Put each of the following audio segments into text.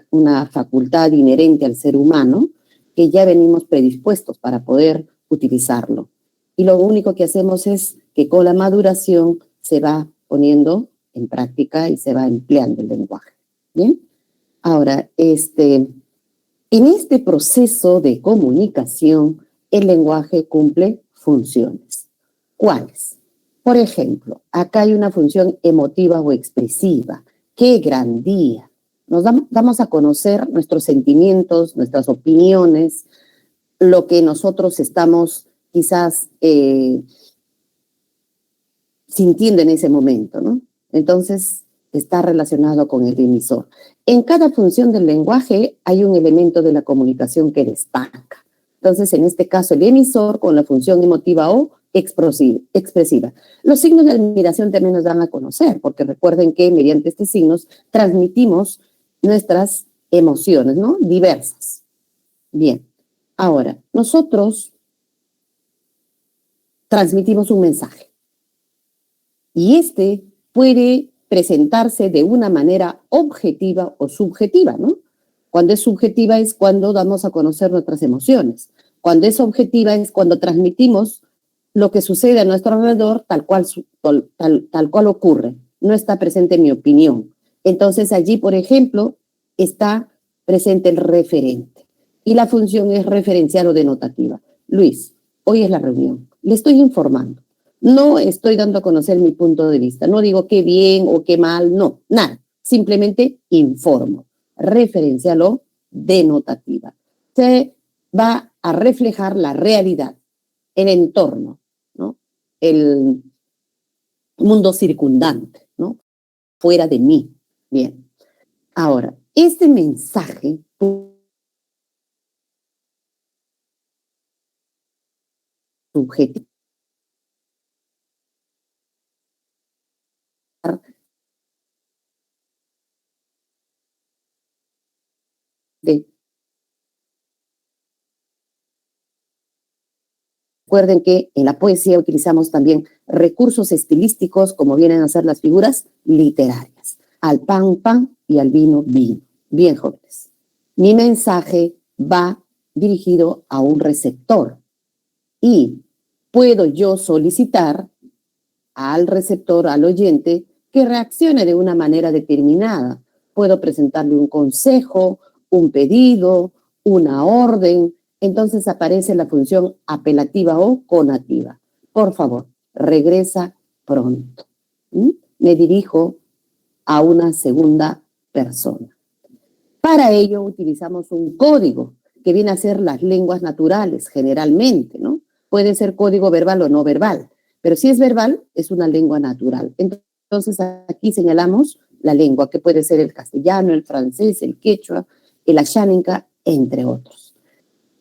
una facultad inherente al ser humano que ya venimos predispuestos para poder utilizarlo. Y lo único que hacemos es que con la maduración se va poniendo en práctica y se va empleando el lenguaje. ¿Bien? Ahora, en este proceso de comunicación, el lenguaje cumple funciones. ¿Cuáles? Por ejemplo, acá hay una función emotiva o expresiva. ¡Qué gran día! Nos damos a conocer nuestros sentimientos, nuestras opiniones, lo que nosotros estamos quizás sintiendo en ese momento, ¿no? Entonces, está relacionado con el emisor. En cada función del lenguaje hay un elemento de la comunicación que destaca. Entonces, en este caso, el emisor con la función emotiva o expresiva. Los signos de admiración también nos dan a conocer, porque recuerden que mediante estos signos transmitimos nuestras emociones, ¿no? Diversas. Bien, ahora, nosotros transmitimos un mensaje y este puede presentarse de una manera objetiva o subjetiva, ¿no? Cuando es subjetiva es cuando damos a conocer nuestras emociones. Cuando es objetiva es cuando transmitimos lo que sucede a nuestro alrededor tal cual ocurre. No está presente mi opinión. Entonces allí, por ejemplo, está presente el referente. Y la función es referencial o denotativa. Luis, hoy es la reunión. Le estoy informando. No estoy dando a conocer mi punto de vista. No digo qué bien o qué mal, no, nada. Simplemente informo. Referencial o denotativa. Se va a reflejar la realidad, el entorno, ¿no? El mundo circundante, ¿no? Fuera de mí. Bien. Ahora, este mensaje subjetivo de recuerden que en la poesía utilizamos también recursos estilísticos como vienen a ser las figuras literarias. Al pan, pan y al vino, vino. Bien, jóvenes. Mi mensaje va dirigido a un receptor y puedo yo solicitar al receptor, al oyente, que reaccione de una manera determinada. Puedo presentarle un consejo, un pedido, una orden. Entonces aparece la función apelativa o conativa. Por favor, regresa pronto. Me dirijo a una segunda persona. Para ello utilizamos un código que viene a ser las lenguas naturales generalmente, ¿no? Puede ser código verbal o no verbal, pero si es verbal es una lengua natural. Entonces aquí señalamos la lengua que puede ser el castellano, el francés, el quechua, el axáninca, entre otros.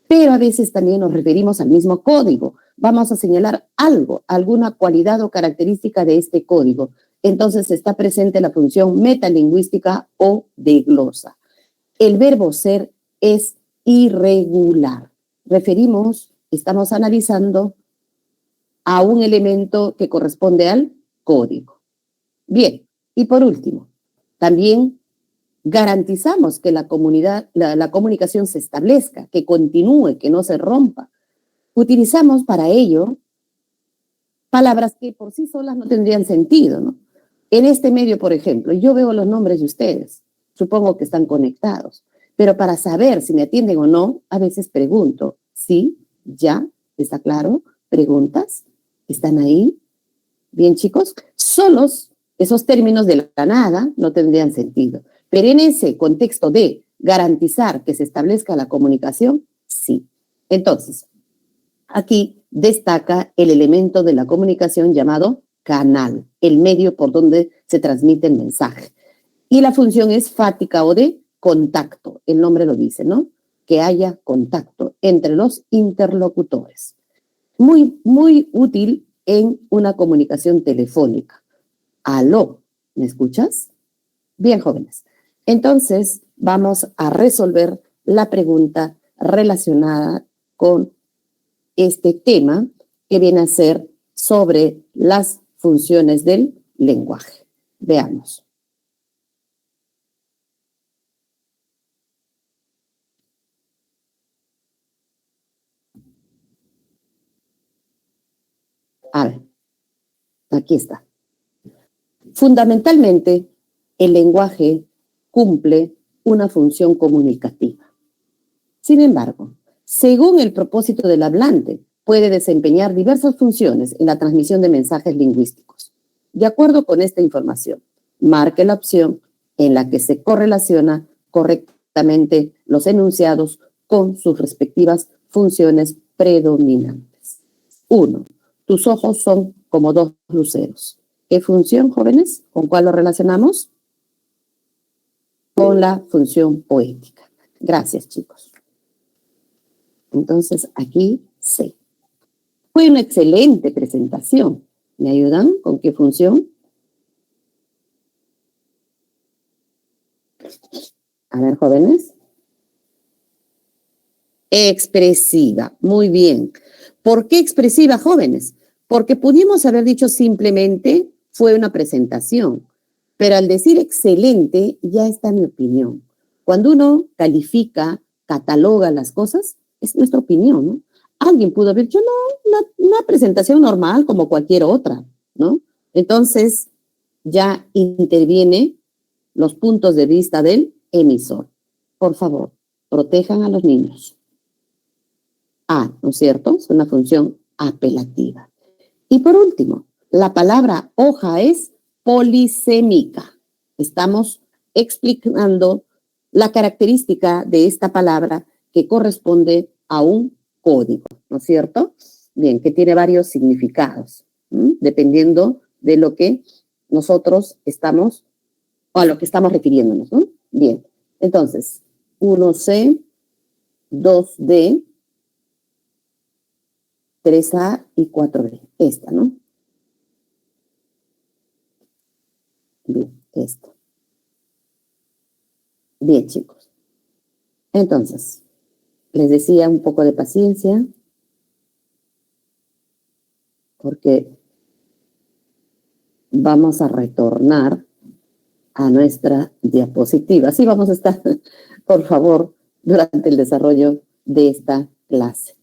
Pero a veces también nos referimos al mismo código. Vamos a señalar algo, alguna cualidad o característica de este código. Entonces está presente la función metalingüística o de glosa. El verbo ser es irregular. Estamos analizando a un elemento que corresponde al código. Bien, y por último, también garantizamos que la comunicación se establezca, que continúe, que no se rompa. Utilizamos para ello palabras que por sí solas no tendrían sentido, ¿no? En este medio, por ejemplo, yo veo los nombres de ustedes, supongo que están conectados, pero para saber si me atienden o no, a veces pregunto, ¿sí? ¿Ya? ¿Está claro? ¿Preguntas? ¿Están ahí? Bien, chicos, solos esos términos de la nada no tendrían sentido, pero en ese contexto de garantizar que se establezca la comunicación, sí. Entonces, aquí destaca el elemento de la comunicación llamado canal, el medio por donde se transmite el mensaje. Y la función es fática o de contacto, el nombre lo dice, ¿no? Que haya contacto entre los interlocutores. Muy, muy útil en una comunicación telefónica. Aló, ¿me escuchas? Bien, jóvenes. Entonces, vamos a resolver la pregunta relacionada con este tema que viene a ser sobre las funciones del lenguaje. Veamos. Aquí está. Fundamentalmente, el lenguaje cumple una función comunicativa. Sin embargo, según el propósito del hablante, puede desempeñar diversas funciones en la transmisión de mensajes lingüísticos. De acuerdo con esta información, marque la opción en la que se correlaciona correctamente los enunciados con sus respectivas funciones predominantes. 1. Tus ojos son como dos luceros. ¿Qué función, jóvenes? ¿Con cuál lo relacionamos? Con la función poética. Gracias, chicos. Entonces, aquí C. Fue una excelente presentación. ¿Me ayudan? ¿Con qué función? A ver, jóvenes. Expresiva. Muy bien. ¿Por qué expresiva, jóvenes? Porque pudimos haber dicho simplemente fue una presentación, pero al decir excelente ya está mi opinión. Cuando uno califica, cataloga las cosas, es nuestra opinión, ¿no? Alguien pudo haber dicho, no, una presentación normal como cualquier otra, ¿no? Entonces ya interviene los puntos de vista del emisor. Por favor, protejan a los niños. A, ¿no es cierto? Es una función apelativa. Y por último, la palabra hoja es polisémica. Estamos explicando la característica de esta palabra que corresponde a un código, ¿no es cierto? Bien, que tiene varios significados, dependiendo de lo que nosotros estamos, o a lo que estamos refiriéndonos, ¿no? Bien, entonces, 1C, 2D, 3A y 4B. Esta, ¿no? Bien, esta. Bien, chicos. Entonces, les decía un poco de paciencia, porque vamos a retornar a nuestra diapositiva. Así vamos a estar, por favor, durante el desarrollo de esta clase.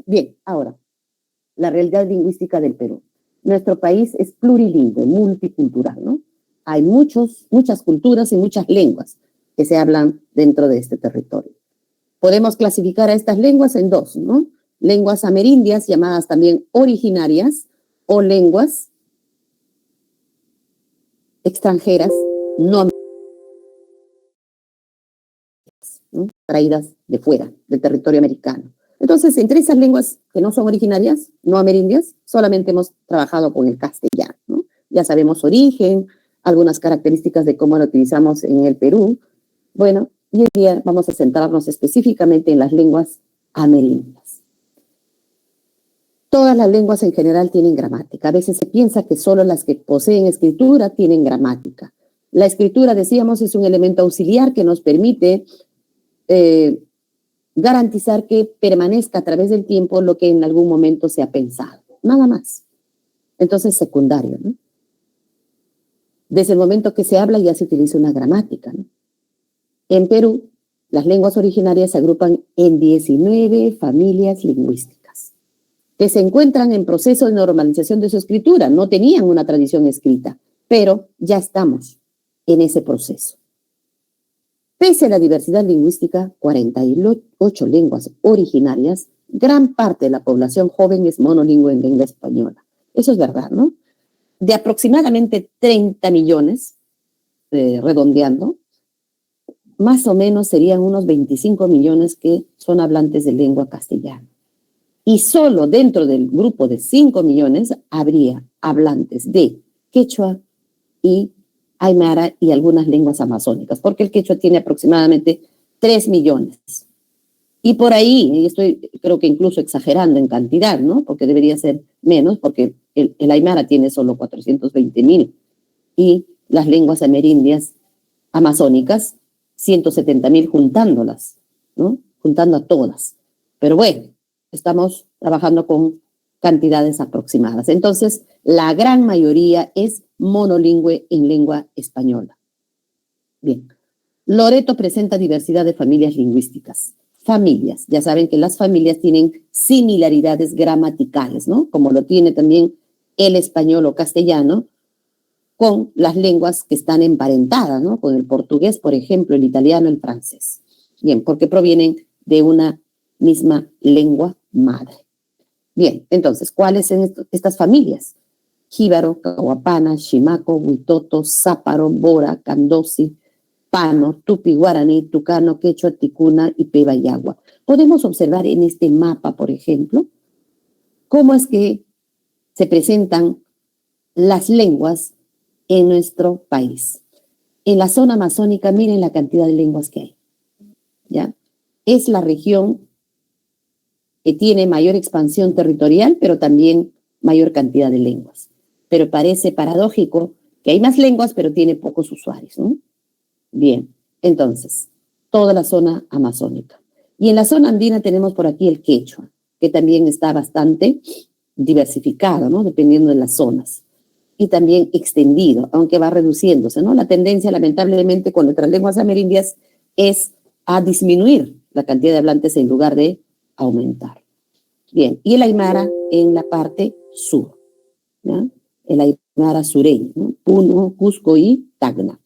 Bien, ahora, la realidad lingüística del Perú. Nuestro país es plurilingüe, multicultural, ¿no? Hay muchas culturas y muchas lenguas que se hablan dentro de este territorio. Podemos clasificar a estas lenguas en dos, ¿no? Lenguas amerindias, llamadas también originarias, o lenguas extranjeras no, ¿no? Traídas de fuera, del territorio americano. Entonces, entre esas lenguas que no son originarias, no amerindias, solamente hemos trabajado con el castellano, ¿no? Ya sabemos origen, algunas características de cómo lo utilizamos en el Perú. Bueno, y hoy día vamos a centrarnos específicamente en las lenguas amerindias. Todas las lenguas en general tienen gramática. A veces se piensa que solo las que poseen escritura tienen gramática. La escritura, decíamos, es un elemento auxiliar que nos permite garantizar que permanezca a través del tiempo lo que en algún momento se ha pensado. Nada más. Entonces, secundario, ¿no? Desde el momento que se habla ya se utiliza una gramática, ¿no? En Perú, las lenguas originarias se agrupan en 19 familias lingüísticas que se encuentran en proceso de normalización de su escritura. No tenían una tradición escrita, pero ya estamos en ese proceso. Pese a la diversidad lingüística, 48 lenguas originarias, gran parte de la población joven es monolingüe en lengua española. Eso es verdad, ¿no? De aproximadamente 30 millones, redondeando, más o menos serían unos 25 millones que son hablantes de lengua castellana. Y solo dentro del grupo de 5 millones habría hablantes de quechua y aymara y algunas lenguas amazónicas, porque el quechua tiene aproximadamente 3 millones. Y por ahí, y estoy creo que incluso exagerando en cantidad, ¿no? Porque debería ser menos, porque el aymara tiene solo 420,000 y las lenguas amerindias amazónicas 170,000 juntándolas, ¿no? Juntando a todas. Pero bueno, estamos trabajando con cantidades aproximadas. Entonces, la gran mayoría es monolingüe en lengua española. Bien. Loreto presenta diversidad de familias lingüísticas. Familias, ya saben que las familias tienen similaridades gramaticales, ¿no? Como lo tiene también el español o castellano con las lenguas que están emparentadas, ¿no? Con el portugués, por ejemplo, el italiano, el francés. Bien, porque provienen de una misma lengua madre. Bien, entonces, ¿cuáles son estas familias? Jíbaro, Cahuapana, Chimaco, Huitoto, Záparo, Bora, Candosi, Pano, Tupi, Guaraní, Tucano, Quechua, Ticuna y Peba y Agua. Podemos observar en este mapa, por ejemplo, cómo es que se presentan las lenguas en nuestro país. En la zona amazónica, miren la cantidad de lenguas que hay. ¿Ya? Es la región que tiene mayor expansión territorial, pero también mayor cantidad de lenguas. Pero parece paradójico que hay más lenguas, pero tiene pocos usuarios, ¿no? Bien, entonces, toda la zona amazónica. Y en la zona andina tenemos por aquí el quechua, que también está bastante diversificado, ¿no? Dependiendo de las zonas. Y también extendido, aunque va reduciéndose, ¿no? La tendencia, lamentablemente, con nuestras lenguas amerindias es a disminuir la cantidad de hablantes en lugar de aumentar. Bien, y el aymara en la parte sur, ¿ya? El aymara sureño, ¿no? Puno, Cusco y Tacna.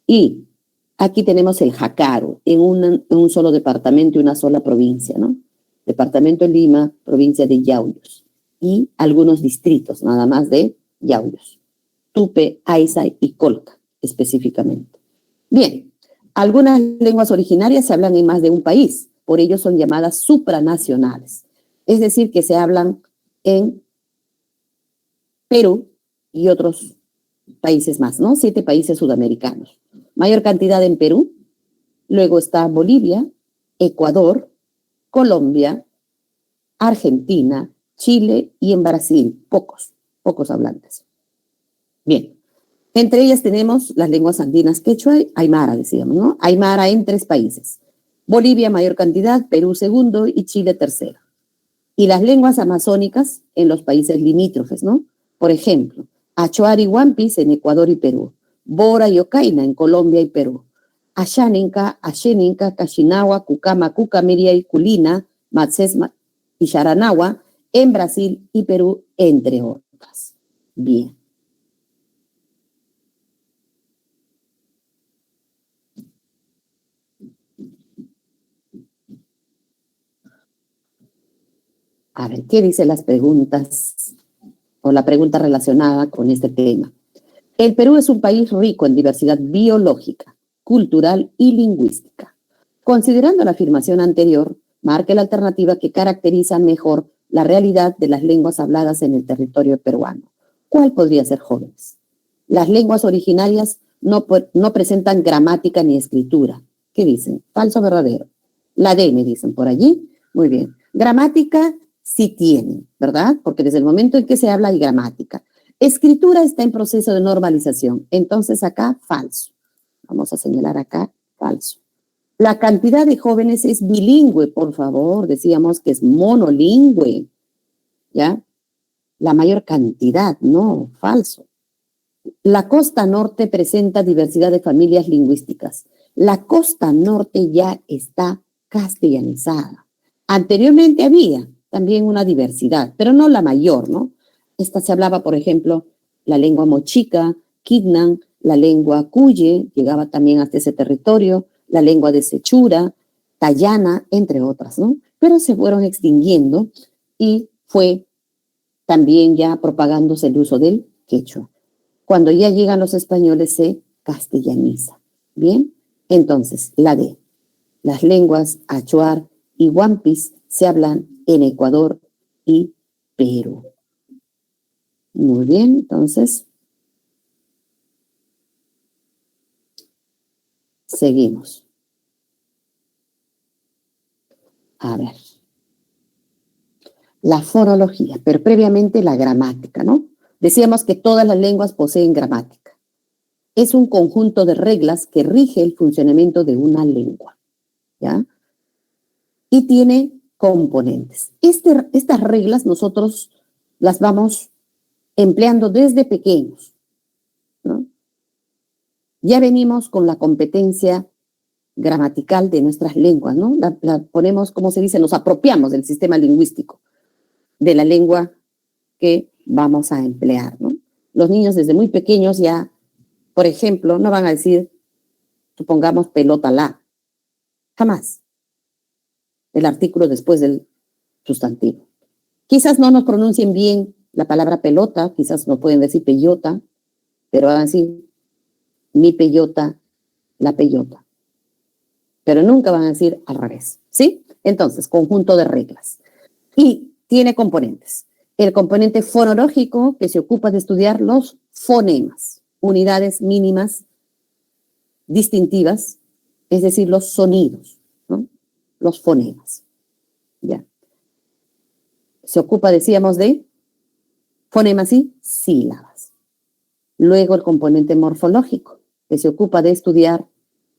Y aquí tenemos el jacaro en un solo departamento y una sola provincia, ¿no? Departamento de Lima, provincia de Yauyos. Y algunos distritos, nada más de Yauyos. Tupe, Aysa y Colca, específicamente. Bien, algunas lenguas originarias se hablan en más de un país, por ello son llamadas supranacionales. Es decir, que se hablan en Perú y otros países más, ¿no? 7 países sudamericanos. Mayor cantidad en Perú, luego está Bolivia, Ecuador, Colombia, Argentina, Chile y en Brasil, pocos hablantes. Bien, entre ellas tenemos las lenguas andinas quechua y aymara, decíamos, ¿no? Aymara en 3 países. Bolivia mayor cantidad, Perú segundo y Chile tercero. Y las lenguas amazónicas en los países limítrofes, ¿no? Por ejemplo, Achuar y Huampis en Ecuador y Perú, Bora y Ocaina en Colombia y Perú, Ashaninka, Cachinawa, Cucama, Cucamiria y Culina, Matsesma y Sharanagua en Brasil y Perú, entre otras. Bien. A ver, ¿qué dicen las preguntas o la pregunta relacionada con este tema? El Perú es un país rico en diversidad biológica, cultural y lingüística. Considerando la afirmación anterior, marque la alternativa que caracteriza mejor la realidad de las lenguas habladas en el territorio peruano. ¿Cuál podría ser, jóvenes? Las lenguas originarias no presentan gramática ni escritura. ¿Qué dicen? ¿Falso o verdadero? La D, me dicen por allí. Muy bien. Gramática sí tienen, ¿verdad? Porque desde el momento en que se habla hay gramática. Escritura está en proceso de normalización. Entonces acá, falso. Vamos a señalar acá, falso. La cantidad de jóvenes es bilingüe, por favor. Decíamos que es monolingüe, ¿ya? La mayor cantidad, no, falso. La costa norte presenta diversidad de familias lingüísticas. La costa norte ya está castellanizada. Anteriormente había también una diversidad, pero no la mayor, ¿no? Esta se hablaba, por ejemplo, la lengua mochica, Quignan, la lengua cuye, llegaba también hasta ese territorio, la lengua de Sechura, Tayana, entre otras, ¿no? Pero se fueron extinguiendo y fue también ya propagándose el uso del quechua. Cuando ya llegan los españoles se castellaniza. Bien, entonces la D. Las lenguas achuar y huampis se hablan en Ecuador y Perú. Muy bien, entonces seguimos. A ver. La fonología, pero previamente la gramática, ¿no? Decíamos que todas las lenguas poseen gramática. Es un conjunto de reglas que rige el funcionamiento de una lengua, ¿ya? Y tiene componentes. Estas reglas nosotros las vamos empleando desde pequeños, ¿no? Ya venimos con la competencia gramatical de nuestras lenguas, ¿no? La ponemos, como se dice, nos apropiamos del sistema lingüístico de la lengua que vamos a emplear, ¿no? Los niños desde muy pequeños ya, por ejemplo, no van a decir, supongamos, pelota la. Jamás. El artículo después del sustantivo. Quizás no nos pronuncien bien la palabra pelota, quizás no pueden decir peyota, pero van a decir mi peyota, la peyota. Pero nunca van a decir al revés, ¿sí? Entonces, conjunto de reglas. Y tiene componentes. El componente fonológico, que se ocupa de estudiar los fonemas, unidades mínimas distintivas, es decir, los sonidos, ¿no? Los fonemas. Ya. Se ocupa, decíamos, de fonemas y sílabas. Luego el componente morfológico, que se ocupa de estudiar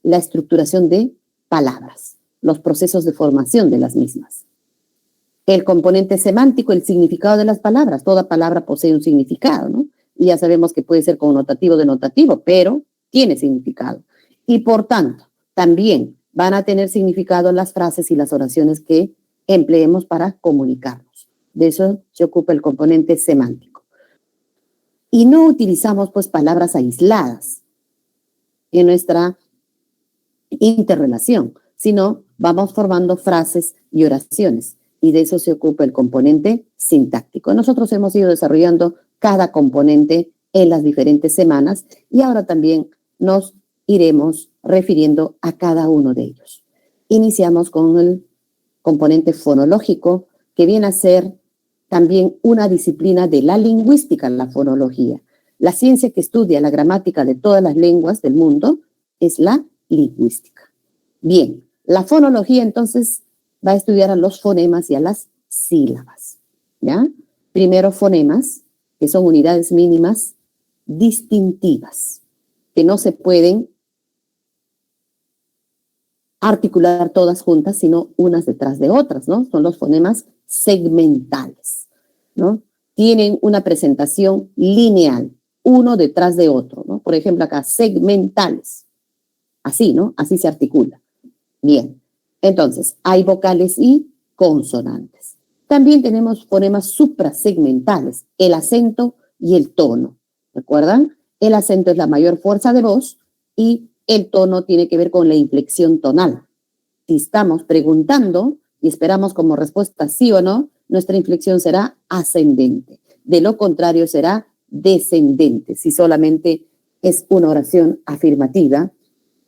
la estructuración de palabras, los procesos de formación de las mismas. El componente semántico, el significado de las palabras. Toda palabra posee un significado, ¿no? Y ya sabemos que puede ser connotativo o denotativo, pero tiene significado. Y por tanto, también van a tener significado las frases y las oraciones que empleemos para comunicarnos. De eso se ocupa el componente semántico. Y no utilizamos, pues, palabras aisladas en nuestra interrelación, sino vamos formando frases y oraciones. Y de eso se ocupa el componente sintáctico. Nosotros hemos ido desarrollando cada componente en las diferentes semanas y ahora también nos iremos refiriendo a cada uno de ellos. Iniciamos con el componente fonológico, que viene a ser también una disciplina de la lingüística, la fonología. La ciencia que estudia la gramática de todas las lenguas del mundo es la lingüística. Bien, la fonología entonces va a estudiar a los fonemas y a las sílabas, ¿ya? Primero fonemas, que son unidades mínimas distintivas, que no se pueden articular todas juntas, sino unas detrás de otras, ¿no? Son los fonemas segmentales, ¿no? Tienen una presentación lineal, uno detrás de otro, ¿no? Por ejemplo, acá, segmentales. Así, ¿no? Así se articula. Bien. Entonces, hay vocales y consonantes. También tenemos fonemas suprasegmentales, el acento y el tono. ¿Recuerdan? El acento es la mayor fuerza de voz y el tono tiene que ver con la inflexión tonal. Si estamos preguntando y esperamos como respuesta sí o no, nuestra inflexión será ascendente. De lo contrario, será descendente, si solamente es una oración afirmativa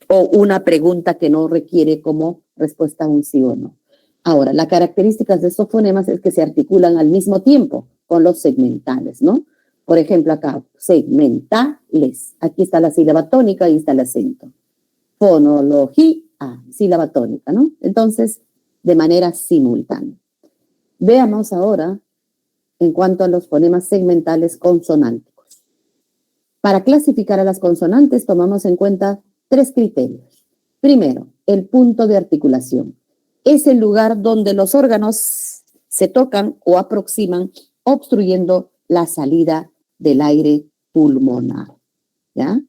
o una pregunta que no requiere como respuesta un sí o no. Ahora, las características de estos fonemas es que se articulan al mismo tiempo con los segmentales, ¿no? Por ejemplo, acá, segmentales. Aquí está la sílaba tónica y está el acento. Fonología, sílaba tónica, ¿no? Entonces, de manera simultánea. Veamos ahora en cuanto a los fonemas segmentales consonánticos. Para clasificar a las consonantes tomamos en cuenta 3 criterios. Primero, el punto de articulación. Es el lugar donde los órganos se tocan o aproximan, obstruyendo la salida del aire pulmonar, ¿ya?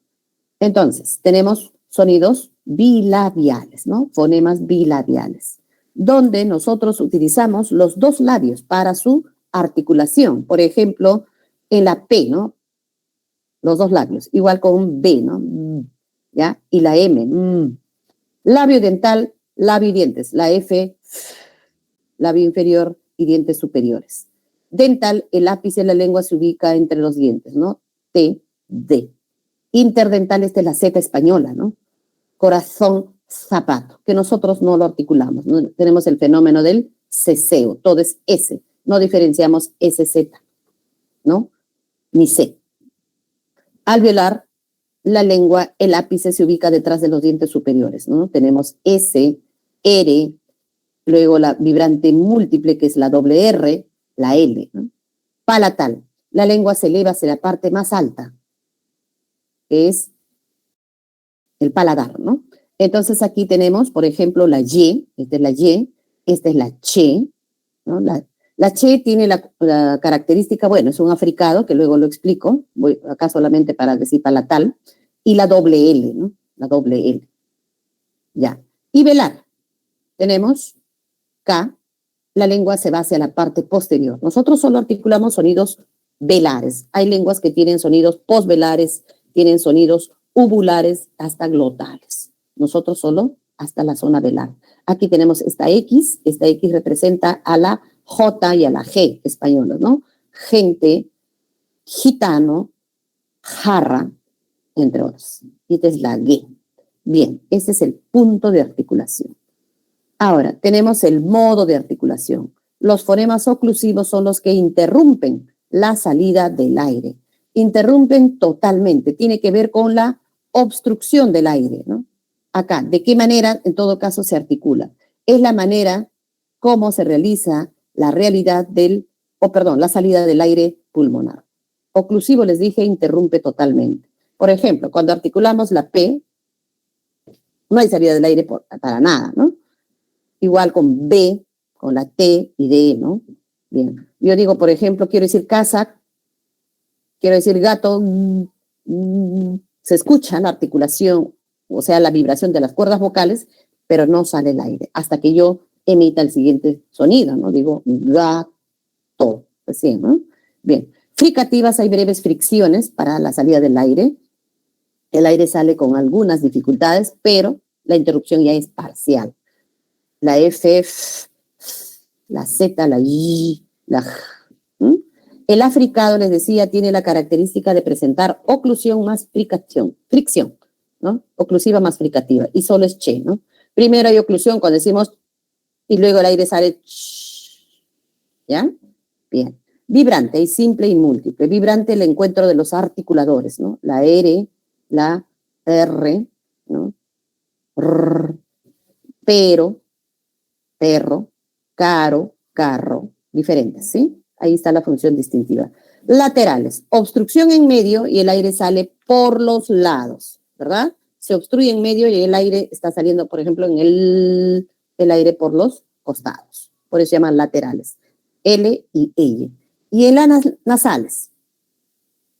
Entonces, tenemos sonidos bilabiales, ¿no? Fonemas bilabiales, donde nosotros utilizamos los 2 labios para su articulación. Por ejemplo, en la P, ¿no? Los 2 labios, igual con un B, ¿no? ¿Ya? Y la M, labio dental, labio y dientes, la F, labio inferior y dientes superiores. Dental, el ápice de la lengua se ubica entre los dientes, ¿no? T, D. Interdental, esta es la Z española, ¿no? Corazón, zapato, que nosotros no lo articulamos, ¿no? Tenemos el fenómeno del ceseo, todo es S, no diferenciamos SZ, ¿no? Ni C. Alveolar, la lengua, el ápice se ubica detrás de los dientes superiores, ¿no? Tenemos S, R, luego la vibrante múltiple, que es la doble R, la L, ¿no? Palatal, la lengua se eleva hacia la parte más alta, que es el paladar, ¿no? Entonces aquí tenemos, por ejemplo, la Y, esta es la Y, esta es la Che, ¿no? La Che tiene la característica, bueno, es un africado, que luego lo explico, voy acá solamente para decir palatal, y la doble L, ¿no? La doble L. Ya. Y velar, tenemos K, la lengua se va hacia la parte posterior. Nosotros solo articulamos sonidos velares. Hay lenguas que tienen sonidos posvelares, tienen sonidos uvulares, hasta glotales. Nosotros solo hasta la zona velar. Aquí tenemos esta X representa a la J y a la G españolas, ¿no? Gente, gitano, jarra, entre otros. Y esta es la G. Bien, ese es el punto de articulación. Ahora, tenemos el modo de articulación. Los fonemas oclusivos son los que interrumpen la salida del aire. Interrumpen totalmente. Tiene que ver con la obstrucción del aire, ¿no? Acá, ¿de qué manera en todo caso se articula? Es la manera como se realiza la realidad la salida del aire pulmonar. Oclusivo, les dije, interrumpe totalmente. Por ejemplo, cuando articulamos la P, no hay salida del aire para nada, ¿no? Igual con B, con la T y D, ¿no? Bien. Yo digo, por ejemplo, quiero decir casa, quiero decir gato, se escucha la articulación, o sea, la vibración de las cuerdas vocales, pero no sale el aire, hasta que yo emita el siguiente sonido, ¿no? Digo, gato, recién, ¿no? Bien. Fricativas, hay breves fricciones para la salida del aire. El aire sale con algunas dificultades, pero la interrupción ya es parcial. La F, la Z, la Y, la J. El africado, les decía, tiene la característica de presentar oclusión más fricción, ¿no? Oclusiva más fricativa, y solo es che, ¿no? Primero hay oclusión cuando decimos, y luego el aire sale, ¿ya? Bien. Vibrante, hay simple y múltiple. Vibrante, el encuentro de los articuladores, ¿no? La R, la R, ¿no? R, pero, perro, caro, carro, diferentes, ¿sí? Ahí está la función distintiva. Laterales, obstrucción en medio y el aire sale por los lados, ¿verdad? Se obstruye en medio y el aire está saliendo, por ejemplo, en el aire por los costados. Por eso se llaman laterales. L y L. Y en las nasales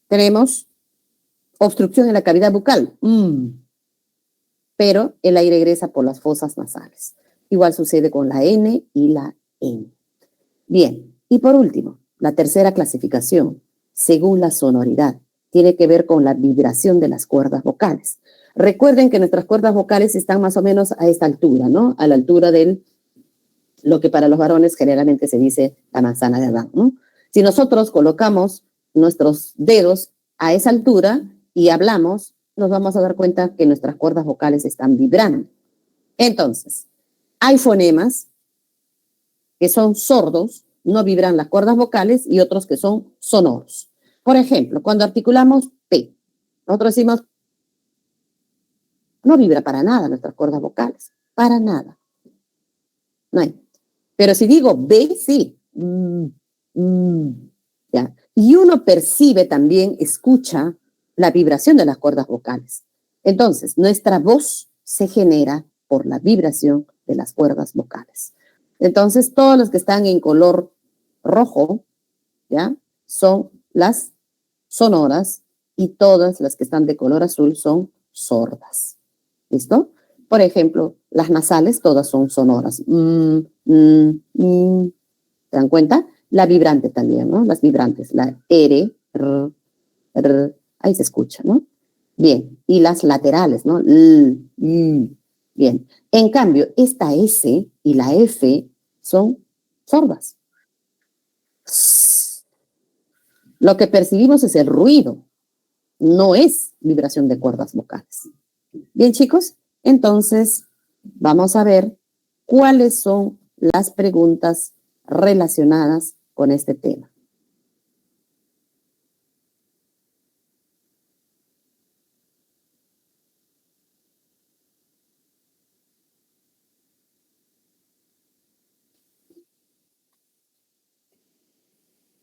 tenemos obstrucción en la cavidad bucal, pero el aire egresa por las fosas nasales. Igual sucede con la N y la N. Bien, y por último, la tercera clasificación, según la sonoridad, tiene que ver con la vibración de las cuerdas vocales. Recuerden que nuestras cuerdas vocales están más o menos a esta altura, ¿no? A la altura de lo que para los varones generalmente se dice la manzana de Adán, ¿no? Si nosotros colocamos nuestros dedos a esa altura y hablamos, nos vamos a dar cuenta que nuestras cuerdas vocales están vibrando. Entonces, hay fonemas que son sordos, no vibran las cuerdas vocales, y otros que son sonoros. Por ejemplo, cuando articulamos P, nosotros decimos, no vibra para nada nuestras cuerdas vocales, para nada. No hay. Pero si digo B, sí. ¿Ya? Y uno percibe también, escucha la vibración de las cuerdas vocales. Entonces, nuestra voz se genera por la vibración de las cuerdas vocales. Entonces, todos los que están en color rojo, ¿ya? Son las sonoras, y todas las que están de color azul son sordas. ¿Listo? Por ejemplo, las nasales todas son sonoras. ¿Se dan cuenta? La vibrante también, ¿no? Las vibrantes, la R, ahí se escucha, ¿no? Bien, y las laterales, ¿no? Bien, en cambio, esta S y la F son sordas. Lo que percibimos es el ruido, no es vibración de cuerdas vocales. Bien, chicos, entonces vamos a ver cuáles son las preguntas relacionadas con este tema.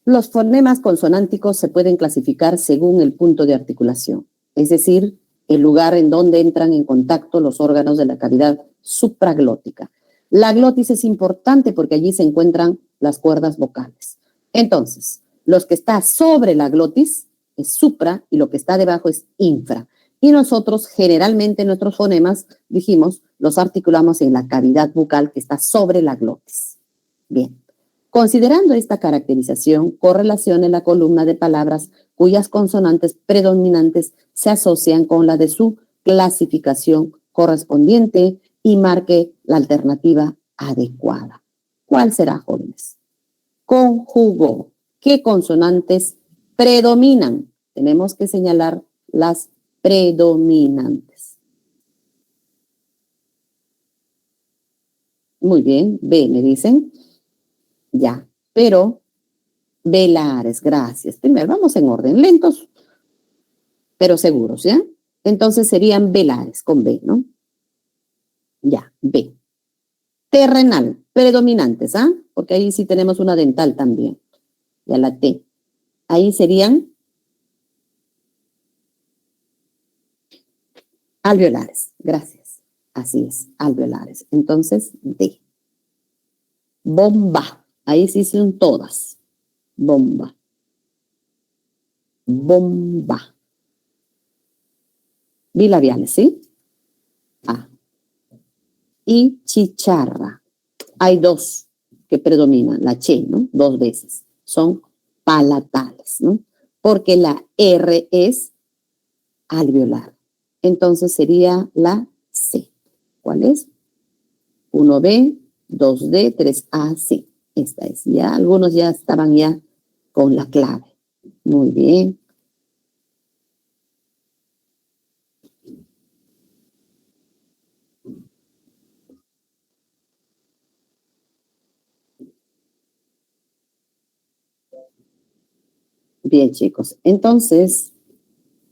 Los fonemas consonánticos se pueden clasificar según el punto de articulación, es decir, el lugar en donde entran en contacto los órganos de la cavidad supraglótica. La glotis es importante porque allí se encuentran las cuerdas vocales. Entonces, los que está sobre la glotis es supra y lo que está debajo es infra. Y nosotros generalmente nuestros fonemas, dijimos, los articulamos en la cavidad bucal que está sobre la glotis. Bien. Considerando esta caracterización, correlacione la columna de palabras cuyas consonantes predominantes se asocian con la de su clasificación correspondiente y marque la alternativa adecuada. ¿Cuál será, jóvenes? Conjugó. ¿Qué consonantes predominan? Tenemos que señalar las predominantes. Muy bien, B me dicen. Ya, pero velares, gracias. Primero, vamos en orden, lentos, pero seguros, ¿ya? Entonces serían velares con B, ¿no? Ya, B. Terrenal, predominantes, ¿ah? Porque ahí sí tenemos una dental también. Ya la T. Ahí serían alveolares, gracias. Así es, alveolares. Entonces, D. Bomba. Ahí sí son todas. Bomba. Bomba. Bilabiales, ¿sí? A. Y chicharra. Hay dos que predominan, la che, ¿no? Dos veces. Son palatales, ¿no? Porque la R es alveolar. Entonces sería la C. ¿Cuál es? 1B, 2D, 3A, C. Esta es. Ya algunos ya estaban ya con la clave. Muy bien. Bien, chicos. Entonces,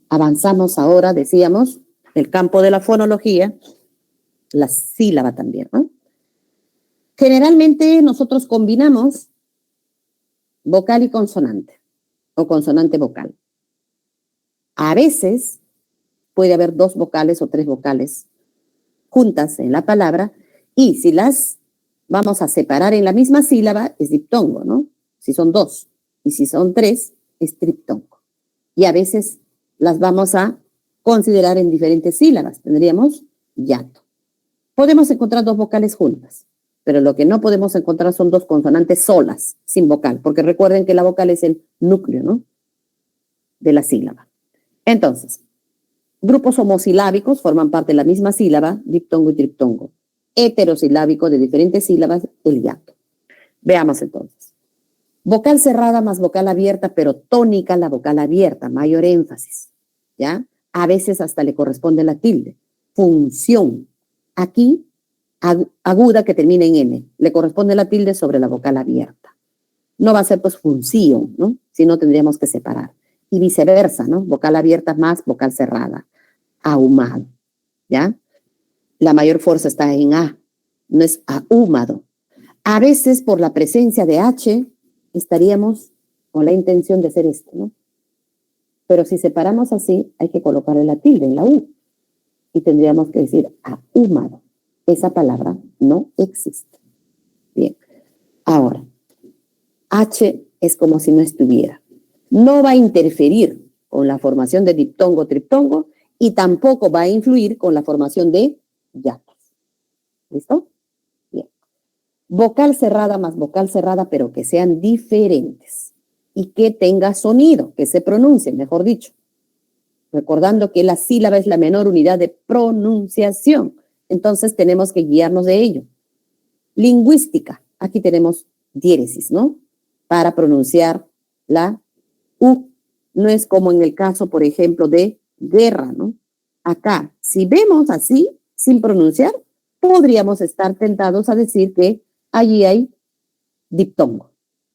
avanzamos ahora, decíamos, el campo de la fonología, la sílaba también, ¿no? Generalmente nosotros combinamos vocal y consonante, o consonante vocal. A veces puede haber dos vocales o tres vocales juntas en la palabra, y si las vamos a separar en la misma sílaba, es diptongo, ¿no? Si son dos, y si son tres, es triptongo. Y a veces las vamos a considerar en diferentes sílabas. Tendríamos yato. Podemos encontrar dos vocales juntas, pero lo que no podemos encontrar son dos consonantes solas, sin vocal, porque recuerden que la vocal es el núcleo, ¿no? De la sílaba. Entonces, grupos homosilábicos forman parte de la misma sílaba, diptongo y triptongo. Heterosilábico de diferentes sílabas, el hiato. Veamos entonces. Vocal cerrada más vocal abierta, pero tónica la vocal abierta, mayor énfasis, ¿ya? A veces hasta le corresponde la tilde. Función. Aquí, aguda que termina en N. Le corresponde la tilde sobre la vocal abierta. No va a ser pues función, ¿no? Si no tendríamos que separar. Y viceversa, ¿no? Vocal abierta más vocal cerrada. Ahumado, ¿ya? La mayor fuerza está en A, no es ahumado. A veces por la presencia de H estaríamos con la intención de hacer esto, ¿no? Pero si separamos así, hay que colocarle la tilde en la U y tendríamos que decir ahumado. Esa palabra no existe. Bien, ahora, H es como si no estuviera. No va a interferir con la formación de diptongo, triptongo, y tampoco va a influir con la formación de yatos. ¿Listo? Bien. Vocal cerrada más vocal cerrada, pero que sean diferentes y que tenga sonido, que se pronuncie, mejor dicho. Recordando que la sílaba es la menor unidad de pronunciación. Entonces tenemos que guiarnos de ello. Lingüística. Aquí tenemos diéresis, ¿no? Para pronunciar la U. No es como en el caso, por ejemplo, de guerra, ¿no? Acá, si vemos así, sin pronunciar, podríamos estar tentados a decir que allí hay diptongo,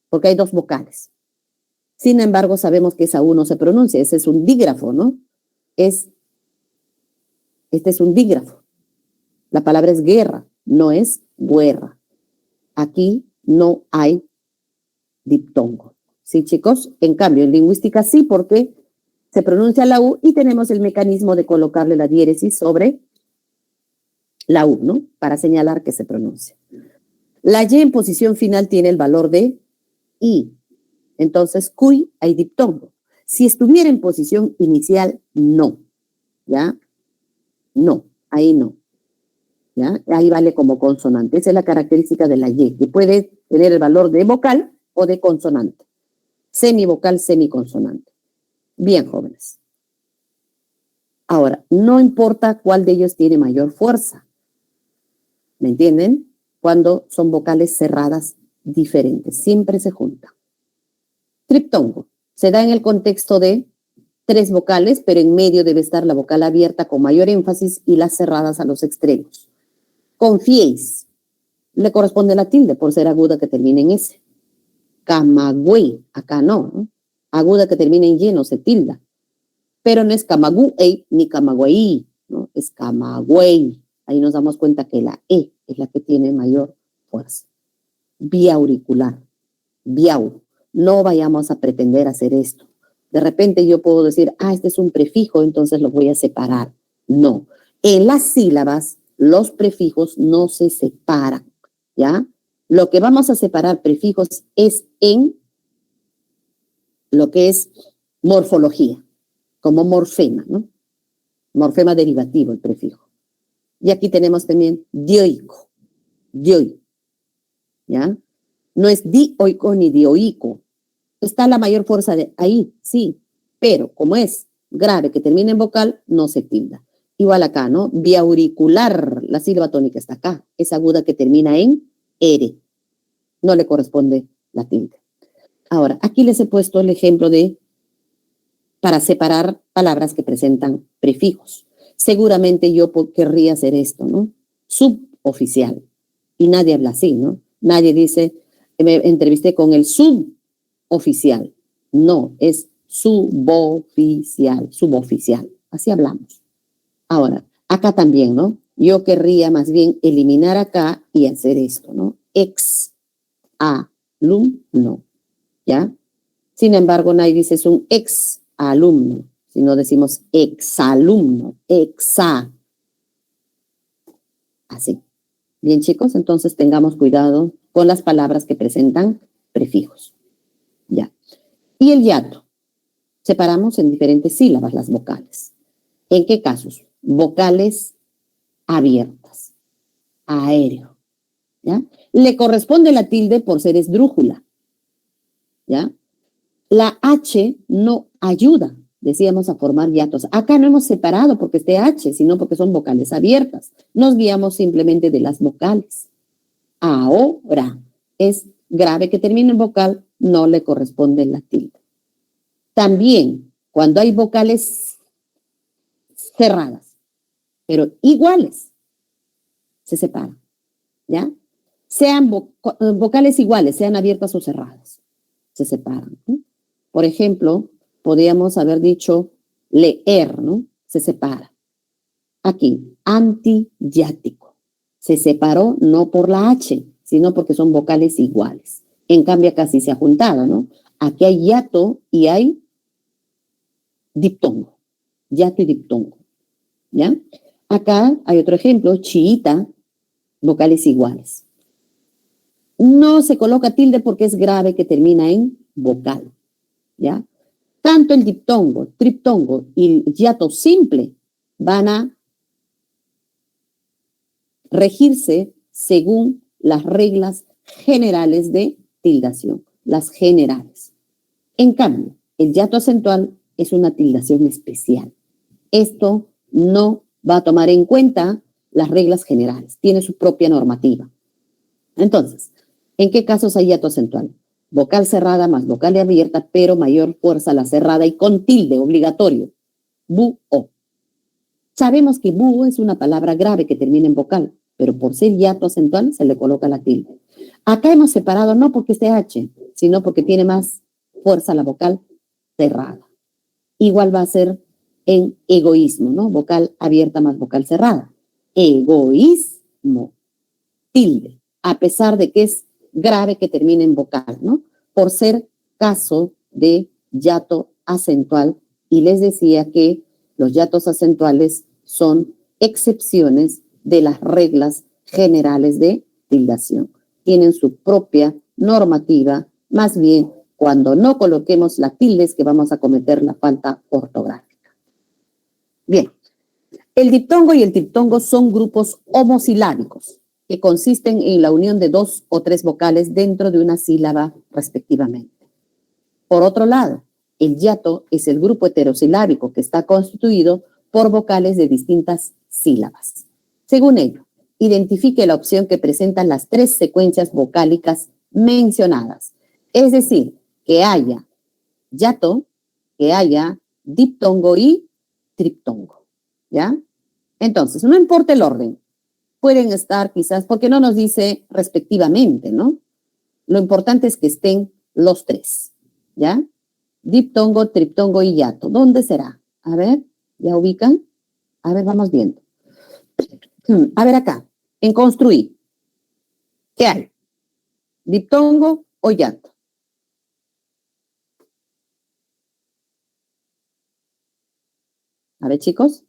porque hay dos vocales. Sin embargo, sabemos que esa U no se pronuncia, ese es un dígrafo, ¿no? Este es un dígrafo. La palabra es guerra, no es guerra. Aquí no hay diptongo. ¿Sí, chicos? En cambio, en lingüística sí, porque se pronuncia la U y tenemos el mecanismo de colocarle la diéresis sobre la U, ¿no? Para señalar que se pronuncia. La Y en posición final tiene el valor de I. Entonces, cuy hay diptongo. Si estuviera en posición inicial, no. ¿Ya? No, ahí no. ¿ya? Ahí vale como consonante. Esa es la característica de la Y, que puede tener el valor de vocal o de consonante. Semivocal, semiconsonante. Bien, jóvenes. Ahora, no importa cuál de ellos tiene mayor fuerza. ¿Me entienden? Cuando son vocales cerradas diferentes. Siempre se juntan. Triptongo. Se da en el contexto de 3 vocales, pero en medio debe estar la vocal abierta con mayor énfasis y las cerradas a los extremos. Confiéis. Le corresponde la tilde por ser aguda que termina en S. Camagüey. Acá no. Aguda que termina en Y no se tilda. Pero no es camagüey ni camagüey, ¿no? Es camagüey. Ahí nos damos cuenta que la E es la que tiene mayor fuerza. Vía auricular. Viau. No vayamos a pretender hacer esto. De repente yo puedo decir, este es un prefijo, entonces lo voy a separar. No. En las sílabas, los prefijos no se separan, ¿ya? Lo que vamos a separar prefijos es en lo que es morfología, como morfema, ¿no? Morfema derivativo, el prefijo. Y aquí tenemos también dioico, dioi, ¿ya? No es dioico ni dioico. Está la mayor fuerza de ahí, sí, pero como es grave que termina en vocal, no se tilda. Igual acá, ¿no? Biauricular, la sílaba tónica está acá, es aguda que termina en R. No le corresponde la tilde. Ahora, aquí les he puesto el ejemplo para separar palabras que presentan prefijos. Seguramente yo querría hacer esto, ¿no? Suboficial. Y nadie habla así, ¿no? Nadie dice, me entrevisté con el suboficial. No, es suboficial, suboficial. Así hablamos. Ahora, acá también, ¿no? Yo querría más bien eliminar acá y hacer esto, ¿no? Ex-alumno, ¿ya? Sin embargo, nadie dice es un ex-alumno, sino decimos exalumno, exa. Así. Bien, chicos, entonces tengamos cuidado con las palabras que presentan prefijos. Ya. Y el hiato. Separamos en diferentes sílabas las vocales. ¿En qué casos? Vocales abiertas. Aéreo. ¿Ya? Le corresponde la tilde por ser esdrújula. ¿Ya? La H no ayuda, decíamos, a formar hiatos. Acá no hemos separado porque esté H, sino porque son vocales abiertas. Nos guiamos simplemente de las vocales. Ahora, es grave que termine en vocal, no le corresponde la tilde. También, cuando hay vocales cerradas, pero iguales, se separan, ¿ya? Sean vocales iguales, sean abiertas o cerradas, se separan, ¿no? Por ejemplo, podríamos haber dicho leer, ¿no? Se separa. Aquí, antiyático. Se separó no por la H, sino porque son vocales iguales. En cambio, acá sí se ha juntado, ¿no? Aquí hay hiato y hay diptongo. Hiato y diptongo, ¿ya? Acá hay otro ejemplo, chiita, vocales iguales. No se coloca tilde porque es grave que termina en vocal, ¿ya? Tanto el diptongo, triptongo y el hiato simple van a regirse según las reglas generales de tildación, las generales. En cambio, el hiato acentual es una tildación especial. Esto no va a tomar en cuenta las reglas generales, tiene su propia normativa. Entonces, ¿en qué casos hay hiato acentual? Vocal cerrada más vocal abierta, pero mayor fuerza la cerrada y con tilde obligatorio. Bu-o. Sabemos que bu es una palabra grave que termina en vocal, pero por ser hiato acentual se le coloca la tilde. Acá hemos separado no porque esté H, sino porque tiene más fuerza la vocal cerrada. Igual va a ser en egoísmo, ¿no? Vocal abierta más vocal cerrada. Egoísmo, tilde, a pesar de que es grave que termine en vocal, ¿no? Por ser caso de hiato acentual, y les decía que los hiatos acentuales son excepciones de las reglas generales de tildación. Tienen su propia normativa, más bien cuando no coloquemos la tilde es que vamos a cometer la falta ortográfica. Bien, El diptongo y el triptongo son grupos homosilábicos que consisten en la unión de 2 o 3 vocales dentro de una sílaba respectivamente. Por otro lado, el hiato es el grupo heterosilábico que está constituido por vocales de distintas sílabas. Según ello, identifique la opción que presenta las 3 secuencias vocálicas mencionadas. Es decir, que haya hiato, que haya diptongo y triptongo. ¿Ya? Entonces, no importa el orden. Pueden estar quizás, porque no nos dice respectivamente, ¿no? Lo importante es que estén los 3. ¿Ya? Diptongo, triptongo y hiato. ¿Dónde será? A ver, ¿ya ubican? A ver, vamos viendo. A ver acá, en construir. ¿Qué hay? ¿Diptongo o hiato? A ver, chicos,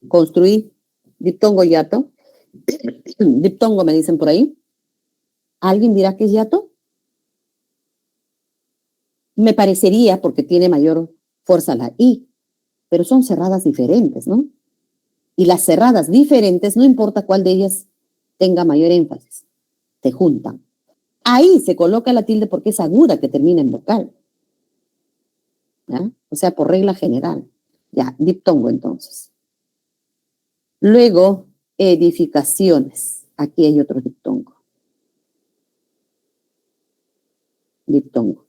construir diptongo y hiato. Diptongo me dicen por ahí. ¿Alguien dirá que es hiato? Me parecería porque tiene mayor fuerza la I, pero son cerradas diferentes, ¿no? Y las cerradas diferentes, no importa cuál de ellas tenga mayor énfasis, se juntan. Ahí se coloca la tilde porque es aguda que termina en vocal. ¿Ya? O sea, por regla general. Ya, diptongo entonces. Luego, edificaciones. Aquí hay otro diptongo. Diptongo.